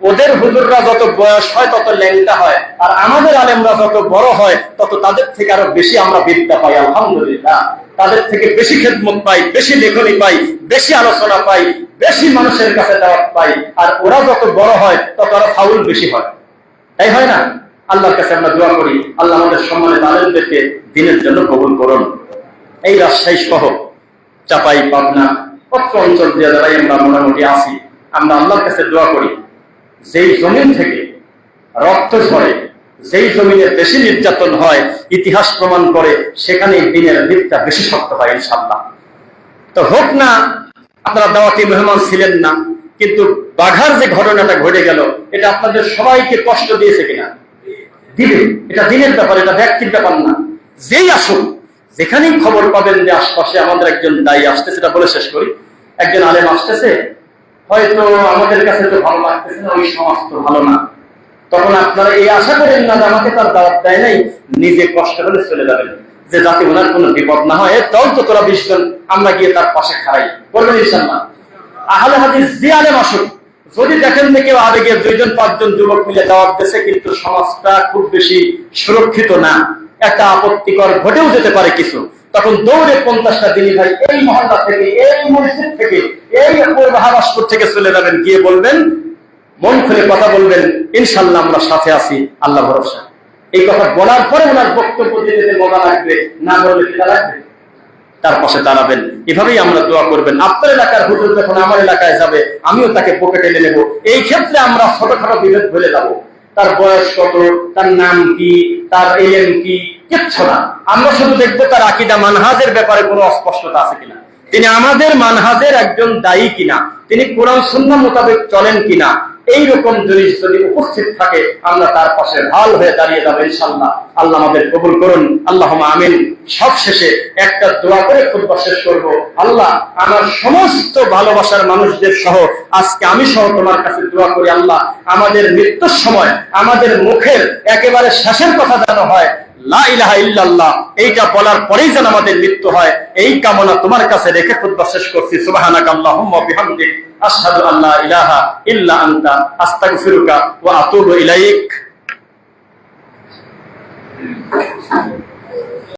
ওদের হুজুররা যত বয়স হয় তত ল্যাংটা হয়, আর আমাদের আলেমরা যত বড় হয় তত তাদের থেকে আরো বেশি আমরা বিদ্যা পাই, আলহামদুলিল্লাহ। তাদের থেকে বেশি খেদমত পাই, বেশি লেখনী পাই, বেশি আলোচনা পাই, বেশি মানুষের কাছে দাওয়াত পাই। আর ওরা যত বড় হয় তত আরো ফাউল বেশি হয়, তাই হয় না? আল্লাহর কাছে আমরা দোয়া করি, আল্লাহ আমাদের সম্মানিত আলেমদেরকে দিনের জন্য কবুল করুন। এই রাজশাহী সহ চাপাই, পাবনা, অত্র অঞ্চল দিয়ে যারাই আমরা মোটামুটি আসি, আমরা আল্লাহর কাছে দোয়া করি, যেই জমিন থেকে রক্ত ঝরে, যেই জমিনে বেশি নির্যাতন হয়, ইতিহাস প্রমাণ করে সেখানে দিনের ভিতটা বেশি শক্ত হয় ইনশাআল্লাহ। তো হোক না, আপনারা দাওয়াতি মেহমান ছিলেন না, কিন্তু বাঘার যে ঘটনাটা ঘটে গেল, এটা আপনাদের সবাইকে কষ্ট দিয়েছে কিনা? দিবে। এটা দিনের ব্যাপার, এটা ব্যক্তির ব্যাপার না। যেই আসুন, যেখানেই খবর পাবেন যে আশপাশে আমাদের একজন দায়ী আসতেছে, এটা বলে শেষ করি, একজন আলেম আসতেছে, হয়তো আমাদের কাছে তো ভালো লাগতেছে না, ওই সমাজ তো ভালো না, তখন আপনারা এই আশা করেন না যে আমাকে তার দাওয়াত দেয় নাই, নিজে কষ্ট করে চলে যাবেন, যে যাতে ওনার কোনো বিপদ না হয়। দল তো তোরা 20 জন, আমরা গিয়ে তার পাশে খাড়াই, বলবেন ইনশাআল্লাহ। আহলে হাদিস যে আলেম আসুক, যদি দেখেন যে কেউ আবেগে 2 জন 5 জন যুবক মিলে দাওয়াত দিয়েছে, কিন্তু সমাজটা খুব বেশি সুরক্ষিত না, একটা আপত্তিকর ঘটেও যেতে পারে কিছু, তখন দৌড়ে 50টা দিনী ভাই এই মহল্লা থেকে, এই মসজিদ থেকে, এই মহারাষ্ট্র থেকে চলে যাবেন, গিয়ে বলবেন, মন খুলে কথা বলবেন, ইনশাআল্লাহ আমরা সাথে আছি, আল্লাহ ভরসা। এই কথা বলার পরে ওনার বক্তব্য দিতে মজা লাগবে, না বললে কি লাগবে? তার পাশে দাঁড়াবেন। এভাবেই আমরা দোয়া করবেন। আপনার এলাকার হুজুর যখন আমার এলাকায় যাবে, আমিও তাকে পকেটে টেনে নেব। এই ক্ষেত্রে আমরা ছোটখাটো বিভেদ ভুলে যাব। তার বয়স কত, তার নাম কি, তার এলেম কি, কিচ্ছু না। আমরা শুধু দেখবো তার আকীদা মানহাজের ব্যাপারে কোনো অস্পষ্টতা আছে কিনা, তিনি আমাদের মানহাজের একজন দায়ী কিনা, তিনি কোরআন সুন্নাহ মোতাবেক চলেন কিনা। এইরকম জিনিস যদি উপস্থিত থাকে, আমরা তার পাশে ঢাল হয়ে দাঁড়িয়ে যাবো ইনশাআল্লাহ। আল্লাহ আমাদের কবুল করুন, আল্লাহুম্মা আমিন। সব শেষে একটা দোয়া করে খুতবা শেষ করব। আল্লাহ, আমার সমস্ত ভালোবাসার মানুষদের সহ আজকে আমি সহ তোমার কাছে দোয়া করি, আল্লাহ আমাদের মৃত্যুর সময় আমাদের মুখের একেবারে শেষের কথা যেন হয় লা ইলাহা ইল্লাল্লাহ, এইটা বলার পরেই যেন আমাদের মৃত্যু হয়, এই কামনা তোমার কাছে রেখে খুতবা শেষ করছি। সুবহানাকা আল্লাহুম্মা ওয়া বিহামদিক, আশহাদু আল্লা ইলাহা ইল্লা আনতা, আস্তাগফিরুকা ওয়া আতুবু ইলাইক।